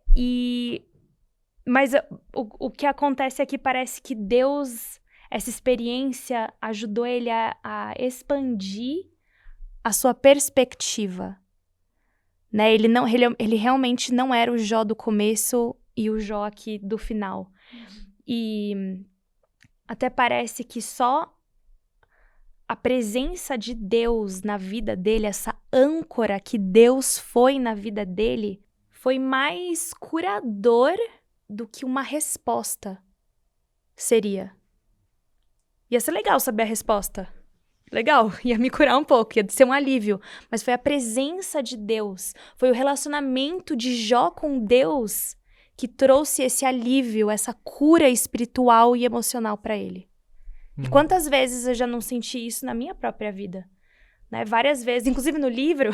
Mas o que acontece aqui parece que Deus, essa experiência ajudou ele a expandir a sua perspectiva, né? Ele realmente não era o Jó do começo e o Jó aqui do final. E até parece que só a presença de Deus na vida dele, essa âncora que Deus foi na vida dele, foi mais curador do que uma resposta seria. Ia ser legal saber a resposta. Legal, ia me curar um pouco, ia ser um alívio. Mas foi a presença de Deus, foi o relacionamento de Jó com Deus que trouxe esse alívio, essa cura espiritual e emocional para ele. E quantas vezes eu já não senti isso na minha própria vida, né? Várias vezes, inclusive no livro,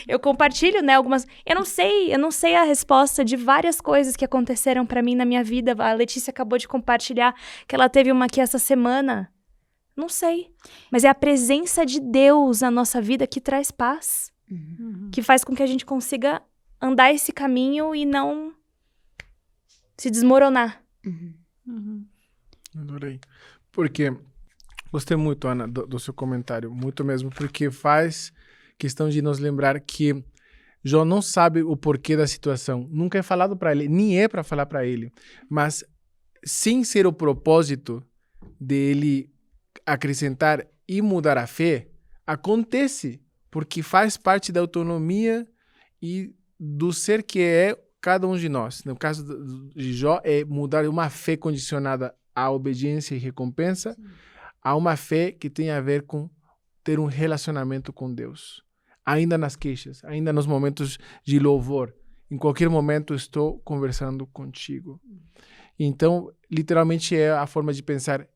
eu compartilho, né, algumas... Eu não sei a resposta de várias coisas que aconteceram para mim na minha vida. A Letícia acabou de compartilhar que ela teve uma aqui essa semana. Não sei, mas é a presença de Deus na nossa vida que traz paz, que faz com que a gente consiga andar esse caminho e não se desmoronar. Adorei. Porque gostei muito, Ana, do seu comentário. Muito mesmo, porque faz questão de nos lembrar que Jó não sabe o porquê da situação. Nunca é falado para ele, nem é para falar para ele. Mas, sem ser o propósito dele acrescentar e mudar a fé, acontece, porque faz parte da autonomia e do ser que é cada um de nós. No caso de Jó, é mudar uma fé condicionada à obediência e recompensa a uma fé que tem a ver com ter um relacionamento com Deus. Ainda nas queixas, ainda nos momentos de louvor. Em qualquer momento estou conversando contigo. Então, literalmente é a forma de pensar,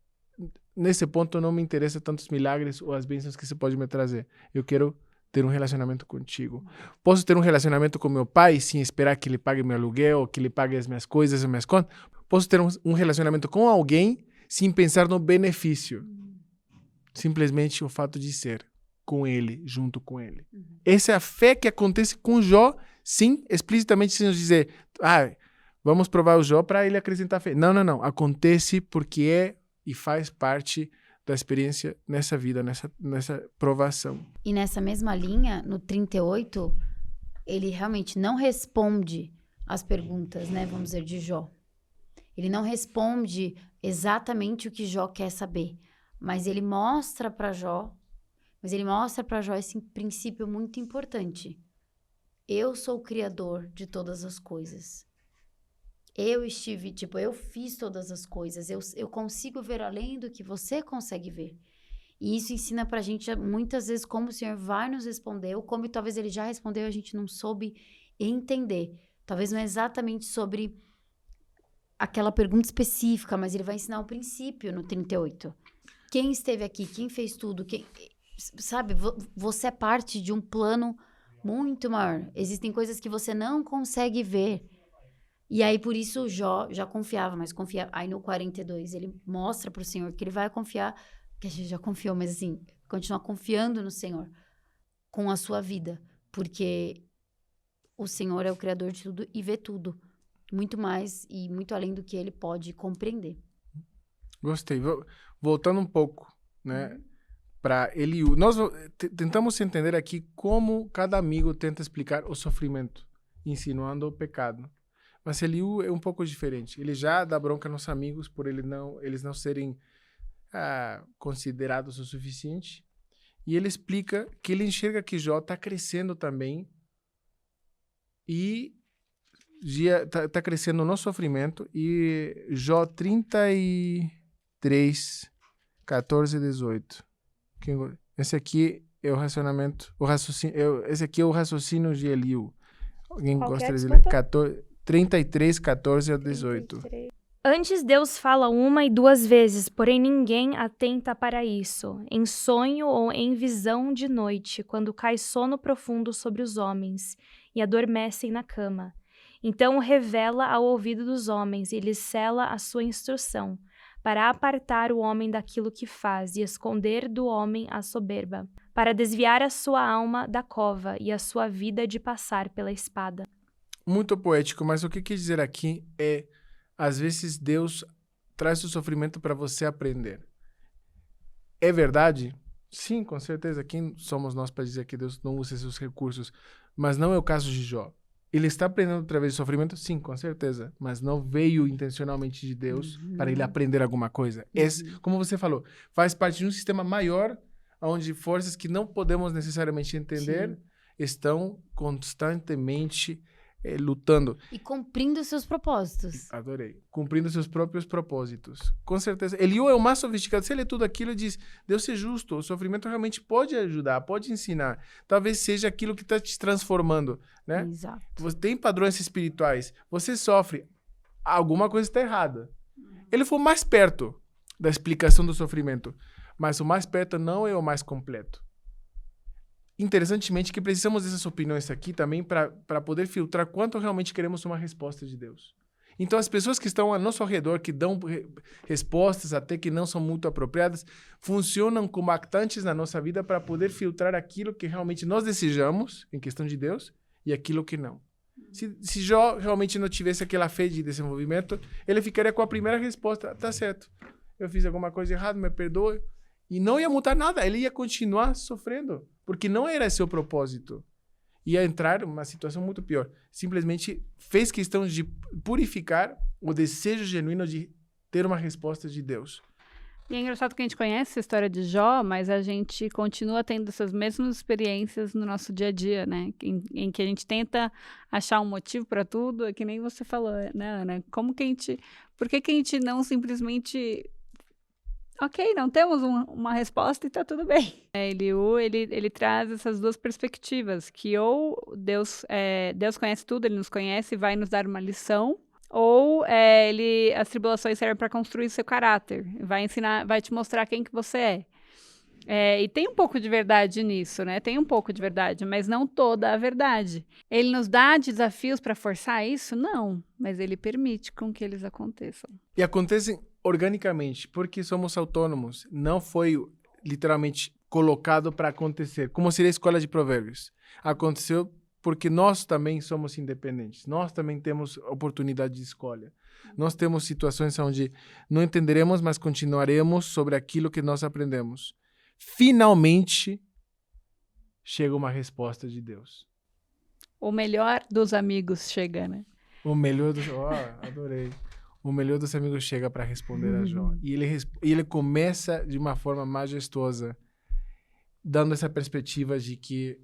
nesse ponto não me interessa tanto os milagres ou as bênçãos que você pode me trazer. Eu quero ter um relacionamento contigo. Posso ter um relacionamento com meu pai sem esperar que ele pague meu aluguel, que ele pague as minhas coisas, as minhas contas. Posso ter um relacionamento com alguém sem pensar no benefício. Simplesmente o fato de ser com ele, junto com ele. Essa é a fé que acontece com Jó, sim, explicitamente sem nos dizer, vamos provar o Jó para ele acrescentar fé. Não. Acontece porque é e faz parte da experiência nessa vida, nessa provação. E nessa mesma linha, no 38, ele realmente não responde às perguntas, né, vamos dizer, de Jó. Ele não responde exatamente o que Jó quer saber, mas ele mostra para Jó esse princípio muito importante. Eu sou o criador de todas as coisas. Eu fiz todas as coisas. Eu consigo ver além do que você consegue ver. E isso ensina pra gente, muitas vezes, como o Senhor vai nos responder, ou como talvez Ele já respondeu e a gente não soube entender. Talvez não é exatamente sobre aquela pergunta específica, mas Ele vai ensinar o princípio no 38. Quem esteve aqui? Quem fez tudo? Sabe, você é parte de um plano muito maior. Existem coisas que você não consegue ver. E aí, por isso, Jó já confiava, mas confia. Aí, no 42, ele mostra para o Senhor que ele vai confiar, que a gente já confiou, mas assim, continuar confiando no Senhor com a sua vida. Porque o Senhor é o Criador de tudo e vê tudo. Muito mais e muito além do que ele pode compreender. Gostei. Voltando um pouco, né? Para Eliú. Nós tentamos entender aqui como cada amigo tenta explicar o sofrimento, insinuando o pecado. Mas Eliú é um pouco diferente. Ele já dá bronca nos amigos por eles não serem considerados o suficiente. E ele explica que ele enxerga que Jó está crescendo também e está crescendo no sofrimento. E Jó 33, 14 e 18. Esse aqui é o raciocínio. Esse aqui é o raciocínio de Eliú. Alguém gosta de ler? 33, 14 a 18. 33. Antes Deus fala 1 e 2 vezes, porém ninguém atenta para isso. Em sonho ou em visão de noite, quando cai sono profundo sobre os homens e adormecem na cama. Então revela ao ouvido dos homens e lhes cela a sua instrução, para apartar o homem daquilo que faz e esconder do homem a soberba, para desviar a sua alma da cova e a sua vida de passar pela espada. Muito poético, mas o que quer dizer aqui é, às vezes Deus traz o sofrimento para você aprender. É verdade? Sim, com certeza. Quem somos nós para dizer que Deus não usa esses recursos? Mas não é o caso de Jó. Ele está aprendendo através do sofrimento? Sim, com certeza. Mas não veio intencionalmente de Deus para ele aprender alguma coisa. Como você falou, faz parte de um sistema maior, onde forças que não podemos necessariamente entender estão constantemente lutando. E cumprindo seus propósitos. Adorei. Cumprindo seus próprios propósitos. Com certeza. Eliú é o mais sofisticado. Se ele lê tudo aquilo, ele diz, Deus é justo. O sofrimento realmente pode ajudar, pode ensinar. Talvez seja aquilo que está te transformando, né? Exato. Você tem padrões espirituais. Você sofre. Alguma coisa está errada. Ele foi mais perto da explicação do sofrimento. Mas o mais perto não é o mais completo. Interessantemente que precisamos dessas opiniões aqui também para poder filtrar quanto realmente queremos uma resposta de Deus. Então, as pessoas que estão ao nosso redor, que dão respostas até que não são muito apropriadas, funcionam como actantes na nossa vida para poder filtrar aquilo que realmente nós desejamos, em questão de Deus, e aquilo que não. Se Jó realmente não tivesse aquela fé de desenvolvimento, ele ficaria com a primeira resposta, tá certo, eu fiz alguma coisa errada, me perdoe. E não ia mudar nada, ele ia continuar sofrendo, porque não era seu propósito. Ia entrar numa situação muito pior. Simplesmente fez questão de purificar o desejo genuíno de ter uma resposta de Deus. E é engraçado que a gente conhece a história de Jó, mas a gente continua tendo essas mesmas experiências no nosso dia a dia, né? Em que a gente tenta achar um motivo para tudo, é que nem você falou, né, Ana? Por que a gente não simplesmente... Ok, não temos uma resposta e tá tudo bem. Eliú, ele traz essas duas perspectivas, que ou Deus conhece tudo, ele nos conhece e vai nos dar uma lição, ou as tribulações servem para construir seu caráter, vai te mostrar quem que você é. E tem um pouco de verdade nisso, né? Tem um pouco de verdade, mas não toda a verdade. Ele nos dá desafios para forçar isso? Não, mas ele permite com que eles aconteçam. E acontecem organicamente, porque somos autônomos. Não foi literalmente colocado para acontecer, como seria a escola de provérbios. Aconteceu porque nós também somos independentes. Nós também temos oportunidade de escolha. Nós temos situações onde não entenderemos, mas continuaremos sobre aquilo que nós aprendemos. Finalmente, chega uma resposta de Deus. O melhor dos amigos chega, né? O melhor dos... adorei. O melhor dos amigos chega para responder a Jó. E ele começa de uma forma majestosa, dando essa perspectiva de que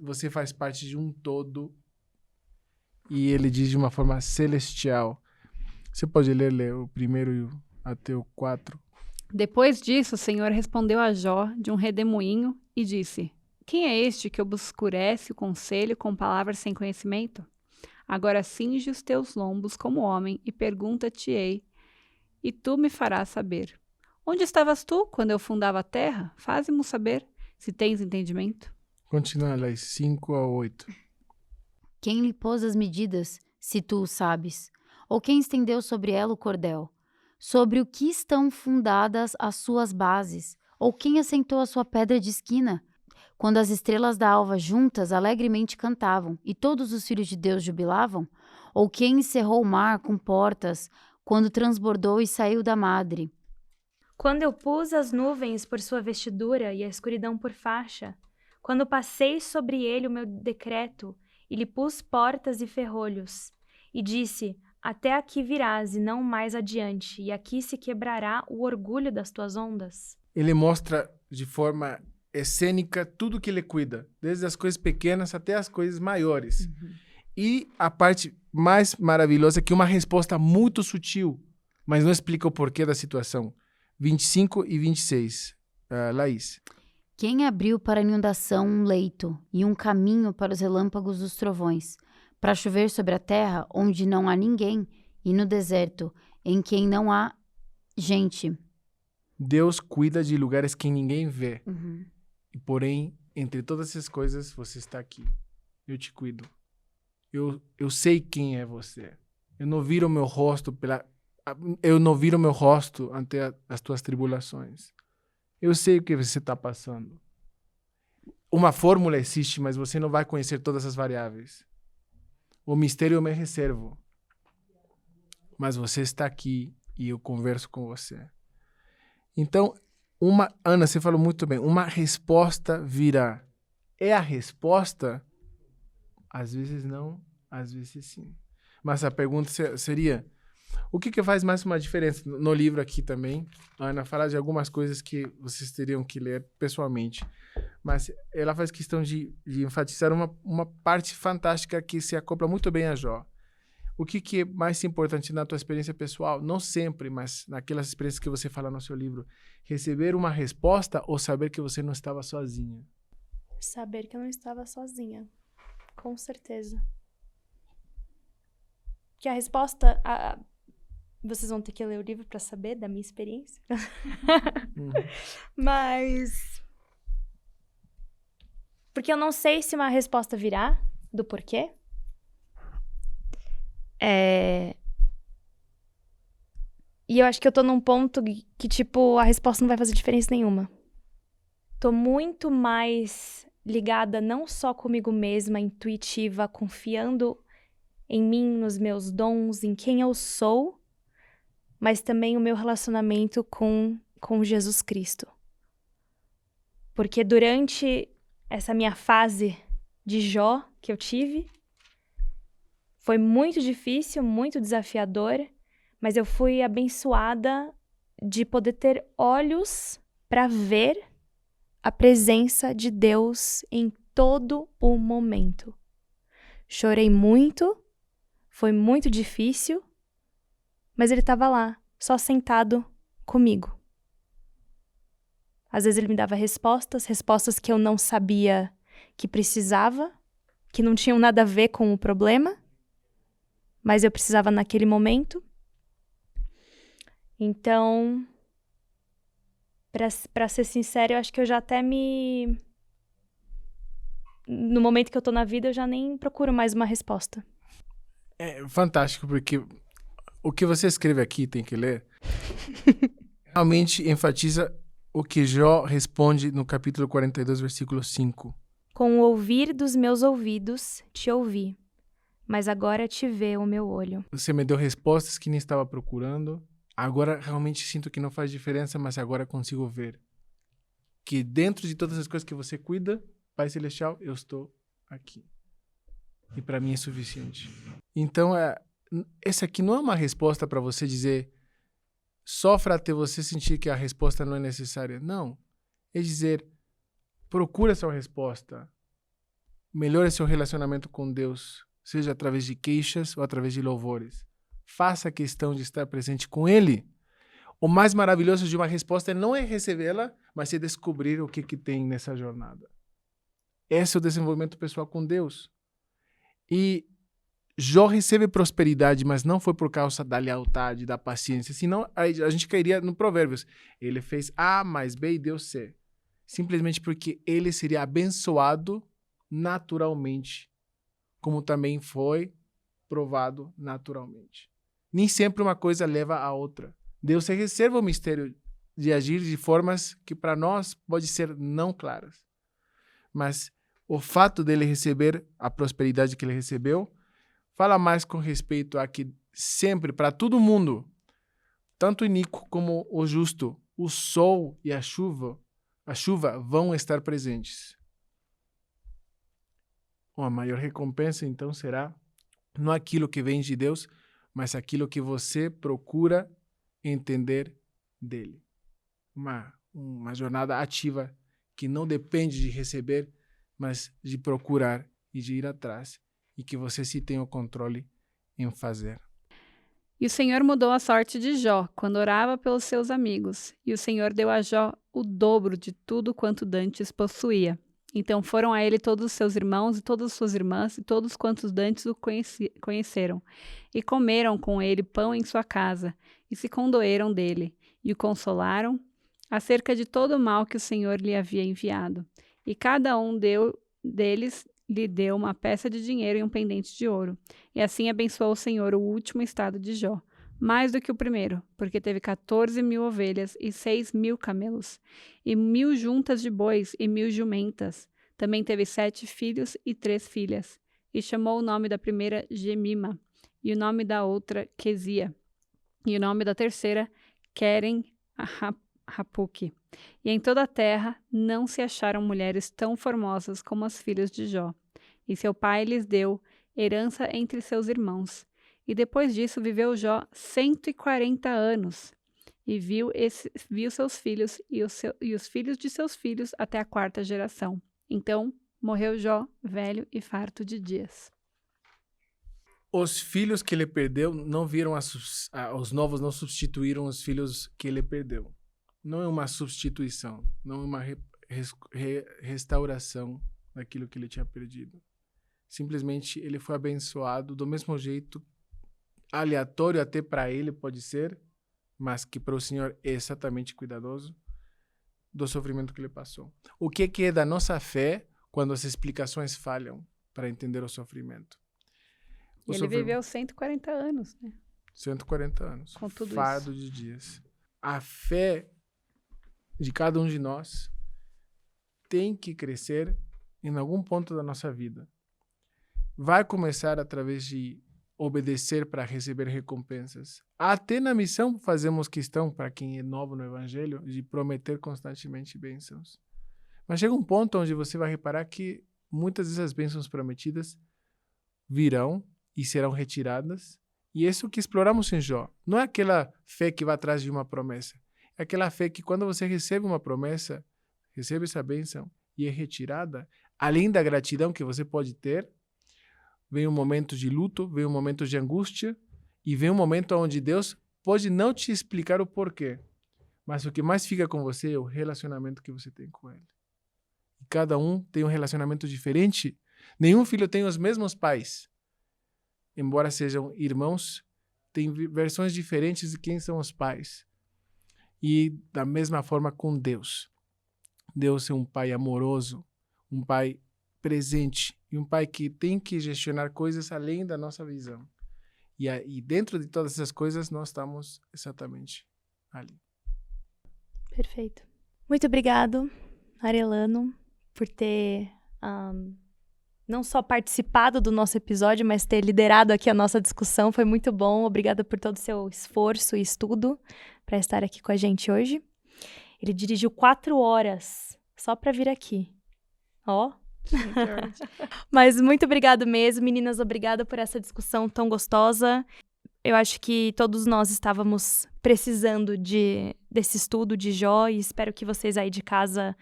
você faz parte de um todo. E ele diz de uma forma celestial. Você pode ler o primeiro até o 4? Depois disso, o Senhor respondeu a Jó de um redemoinho e disse: Quem é este que obscurece o conselho com palavras sem conhecimento? Agora cinge os teus lombos como homem e pergunta-te-ei, e tu me farás saber. Onde estavas tu quando eu fundava a terra? Faze-mo saber, se tens entendimento. Continua lá, 5 a 8. Quem lhe pôs as medidas, se tu o sabes? Ou quem estendeu sobre ela o cordel? Sobre o que estão fundadas as suas bases? Ou quem assentou a sua pedra de esquina? Quando as estrelas da alva juntas alegremente cantavam, e todos os filhos de Deus jubilavam? Ou quem encerrou o mar com portas, quando transbordou e saiu da madre? Quando eu pus as nuvens por sua vestidura e a escuridão por faixa, quando passei sobre ele o meu decreto, e lhe pus portas e ferrolhos, e disse: Até aqui virás e não mais adiante, e aqui se quebrará o orgulho das tuas ondas. Ele mostra de forma cênica tudo que ele cuida, desde as coisas pequenas até as coisas maiores. E a parte mais maravilhosa é que uma resposta muito sutil, mas não explica o porquê da situação. 25 e 26. Laís. Quem abriu para a inundação um leito e um caminho para os relâmpagos dos trovões, para chover sobre a terra onde não há ninguém e no deserto em quem não há gente. Deus cuida de lugares que ninguém vê. E, porém, entre todas essas coisas, você está aqui. Eu te cuido. Eu sei quem é você. Eu não viro meu rosto ante as tuas tribulações. Eu sei o que você está passando. Uma fórmula existe, mas você não vai conhecer todas as variáveis. O mistério eu me reservo. Mas você está aqui e eu converso com você. Então, Ana, você falou muito bem, uma resposta virá. É a resposta? Às vezes não, às vezes sim. Mas a pergunta seria, o que faz mais uma diferença? No livro aqui também, a Ana fala de algumas coisas que vocês teriam que ler pessoalmente. Mas ela faz questão de enfatizar uma parte fantástica que se acopla muito bem a Jó. O que é mais importante na tua experiência pessoal? Não sempre, mas naquelas experiências que você fala no seu livro. Receber uma resposta ou saber que você não estava sozinha? Saber que eu não estava sozinha. Com certeza. Que a resposta... Vocês vão ter que ler o livro para saber da minha experiência. Mas... Porque eu não sei se uma resposta virá do porquê. E eu acho que eu tô num ponto que, tipo, a resposta não vai fazer diferença nenhuma. Tô muito mais ligada não só comigo mesma, intuitiva, confiando em mim, nos meus dons, em quem eu sou, mas também o meu relacionamento com Jesus Cristo. Porque durante essa minha fase de Jó que eu tive, foi muito difícil, muito desafiador, mas eu fui abençoada de poder ter olhos para ver a presença de Deus em todo o momento. Chorei muito, foi muito difícil, mas ele estava lá, só sentado comigo. Às vezes ele me dava respostas que eu não sabia que precisava, que não tinham nada a ver com o problema, mas eu precisava naquele momento. Então, para ser sincera, eu acho que eu já até no momento que eu tô na vida, eu já nem procuro mais uma resposta. É fantástico, porque o que você escreve aqui, tem que ler, realmente enfatiza o que Jó responde no capítulo 42, versículo 5. Com o ouvir dos meus ouvidos, te ouvi, mas agora te vê o meu olho. Você me deu respostas que nem estava procurando. Agora realmente sinto que não faz diferença, mas agora consigo ver que dentro de todas as coisas que você cuida, Pai Celestial, eu estou aqui. E para mim é suficiente. Então, essa aqui não é uma resposta para você dizer sofra até você sentir que a resposta não é necessária. Não. É dizer, procura sua resposta. Melhore seu relacionamento com Deus, seja através de queixas ou através de louvores. Faça questão de estar presente com Ele. O mais maravilhoso de uma resposta não é recebê-la, mas é descobrir o que tem nessa jornada. Esse é o desenvolvimento pessoal com Deus. E Jó recebe prosperidade, mas não foi por causa da lealdade, da paciência. Senão a gente cairia no Provérbios. Ele fez A mais B e deu C. Simplesmente porque ele seria abençoado naturalmente, como também foi provado naturalmente. Nem sempre uma coisa leva a outra. Deus se reserva o mistério de agir de formas que para nós pode ser não claras. Mas o fato dele receber a prosperidade que ele recebeu fala mais com respeito a que sempre, para todo mundo, tanto o iníquo como o justo, o sol e a chuva vão estar presentes. Uma maior recompensa, então, será não aquilo que vem de Deus, mas aquilo que você procura entender dele. Uma jornada ativa que não depende de receber, mas de procurar e de ir atrás, e que você sim tem o controle em fazer. E o Senhor mudou a sorte de Jó quando orava pelos seus amigos, e o Senhor deu a Jó o dobro de tudo quanto dantes possuía. Então foram a ele todos os seus irmãos e todas as suas irmãs e todos quantos dantes o conheceram, e comeram com ele pão em sua casa, e se condoeram dele, e o consolaram acerca de todo o mal que o Senhor lhe havia enviado. E cada um deles lhe deu uma peça de dinheiro e um pendente de ouro. E assim abençoou o Senhor o último estado de Jó, mais do que o primeiro, porque teve 14.000 ovelhas e 6.000 camelos, e 1.000 juntas de bois e 1.000 jumentas. Também teve 7 filhos e 3 filhas. E chamou o nome da primeira Gemima, e o nome da outra Quesia, e o nome da terceira Queren-Hapuque. E em toda a terra não se acharam mulheres tão formosas como as filhas de Jó. E seu pai lhes deu herança entre seus irmãos. E depois disso viveu Jó 140 anos, e viu seus filhos e os filhos de seus filhos até a 4ª geração. Então morreu Jó, velho e farto de dias. Os filhos que ele perdeu não viram os novos não substituíram os filhos que ele perdeu. Não é uma substituição, não é uma restauração daquilo que ele tinha perdido. Simplesmente ele foi abençoado do mesmo jeito, aleatório até para ele pode ser, mas que para o Senhor é exatamente cuidadoso do sofrimento que ele passou. O que é da nossa fé quando as explicações falham para entender o sofrimento? Ele viveu 140 anos, né? 140 anos. Com tudo fardo de dias. A fé de cada um de nós tem que crescer em algum ponto da nossa vida, vai começar através de obedecer para receber recompensas. Até na missão fazemos questão, para quem é novo no Evangelho, de prometer constantemente bênçãos. Mas chega um ponto onde você vai reparar que muitas dessas bênçãos prometidas virão e serão retiradas. E isso que exploramos em Jó. Não é aquela fé que vai atrás de uma promessa. É aquela fé que quando você recebe uma promessa, recebe essa bênção e é retirada, além da gratidão que você pode ter, vem um momento de luto, vem um momento de angústia e vem um momento onde Deus pode não te explicar o porquê, mas o que mais fica com você é o relacionamento que você tem com Ele. E cada um tem um relacionamento diferente. Nenhum filho tem os mesmos pais. Embora sejam irmãos, tem versões diferentes de quem são os pais. E da mesma forma com Deus. Deus é um pai amoroso, um pai presente e um pai que tem que gestionar coisas além da nossa visão. E dentro de todas essas coisas, nós estamos exatamente ali. Perfeito. Muito obrigado, Arellano, por ter não só participado do nosso episódio, mas ter liderado aqui a nossa discussão. Foi muito bom. Obrigada por todo o seu esforço e estudo para estar aqui com a gente hoje. Ele dirigiu 4 horas só para vir aqui. Ó. Mas muito obrigado mesmo, meninas, obrigada por essa discussão tão gostosa. Eu acho que todos nós estávamos precisando desse estudo de Jó e espero que vocês aí de casa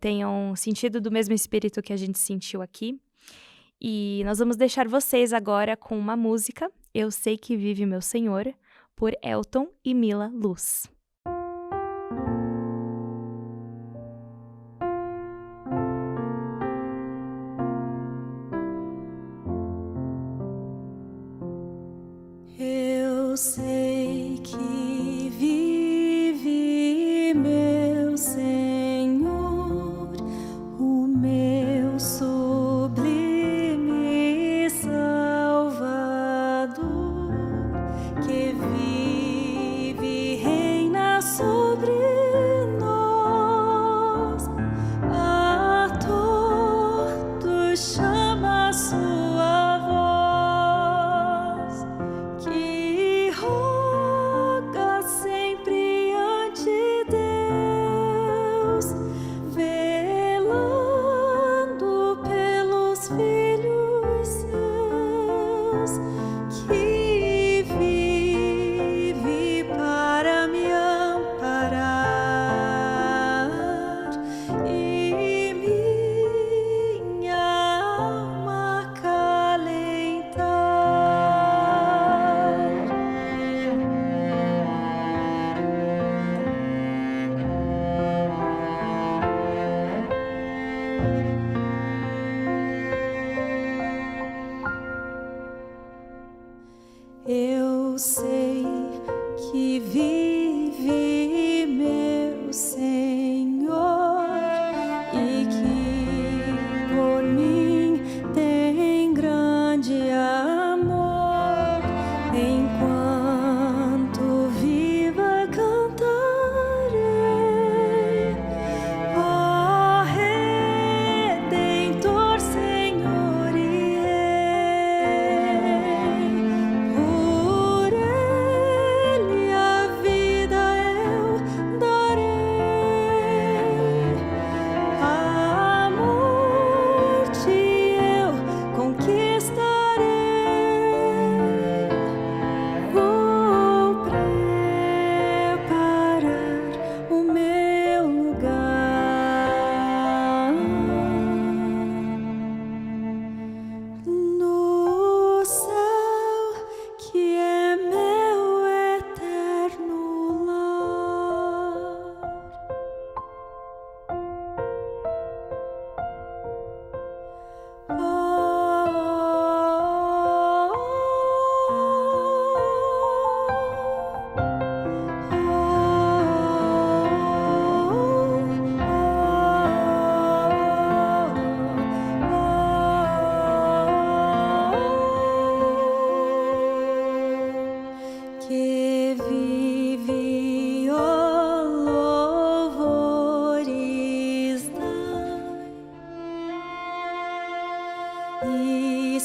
tenham sentido do mesmo espírito que a gente sentiu aqui. E nós vamos deixar vocês agora com uma música, Eu Sei Que Vive Meu Senhor, por Elton e Mila Luz. Eu sei que vive meu Senhor, o meu sublime Salvador, que vive e reina sobre nós, a todos chama a sua voz, que roga sempre ante Deus, velando pelos filhos seus, que vive para me amparar e minha alma Eu sei que vive meu Senhor,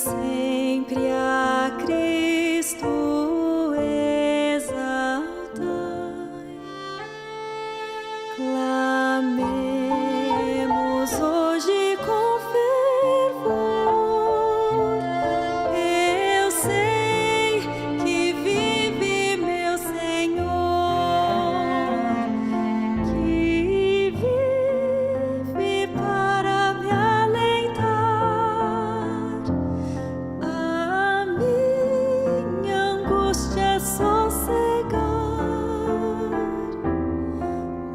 sempre a Cristo exaltai. Clamemos hoje com fervor. Eu sei que vive meu Senhor, que vive para me alentar, a minha angústia sossegar,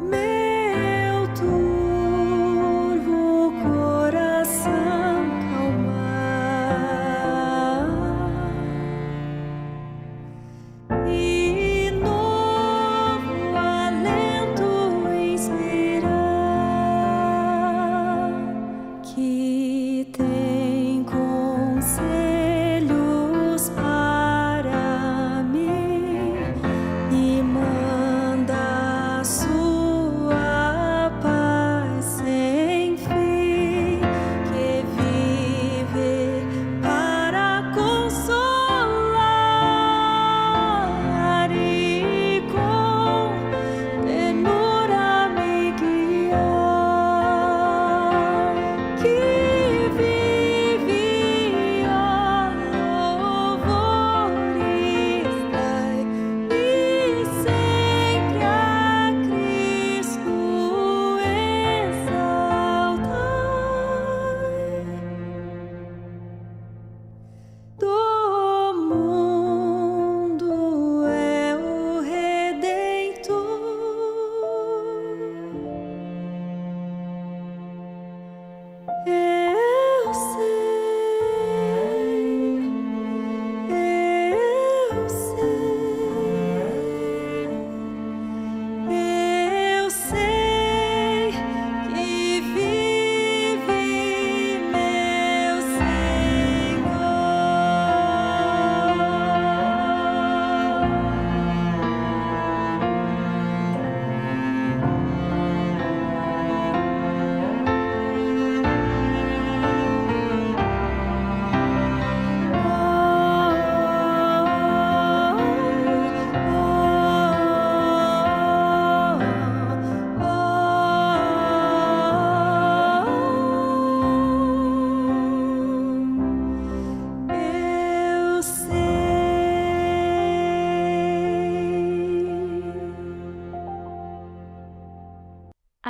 meu turvo coração calmar e novo alento inspirar, que tem conselhos para mim e manda a sua paz sem fim, que vive para consolar e com ternura me guiar, que vive, ó louvores dai, e sempre a Cristo exaltai. Do mundo é o Redentor, eu sei que vive meu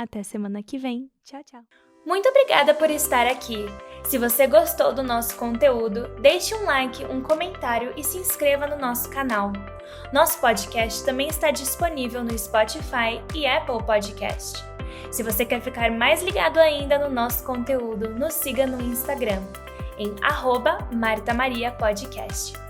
Eu Até semana que vem. Tchau, tchau. Muito obrigada por estar aqui. Se você gostou do nosso conteúdo, deixe um like, um comentário e se inscreva no nosso canal. Nosso podcast também está disponível no Spotify e Apple Podcast. Se você quer ficar mais ligado ainda no nosso conteúdo, nos siga no Instagram, em @MartaMariaPodcast.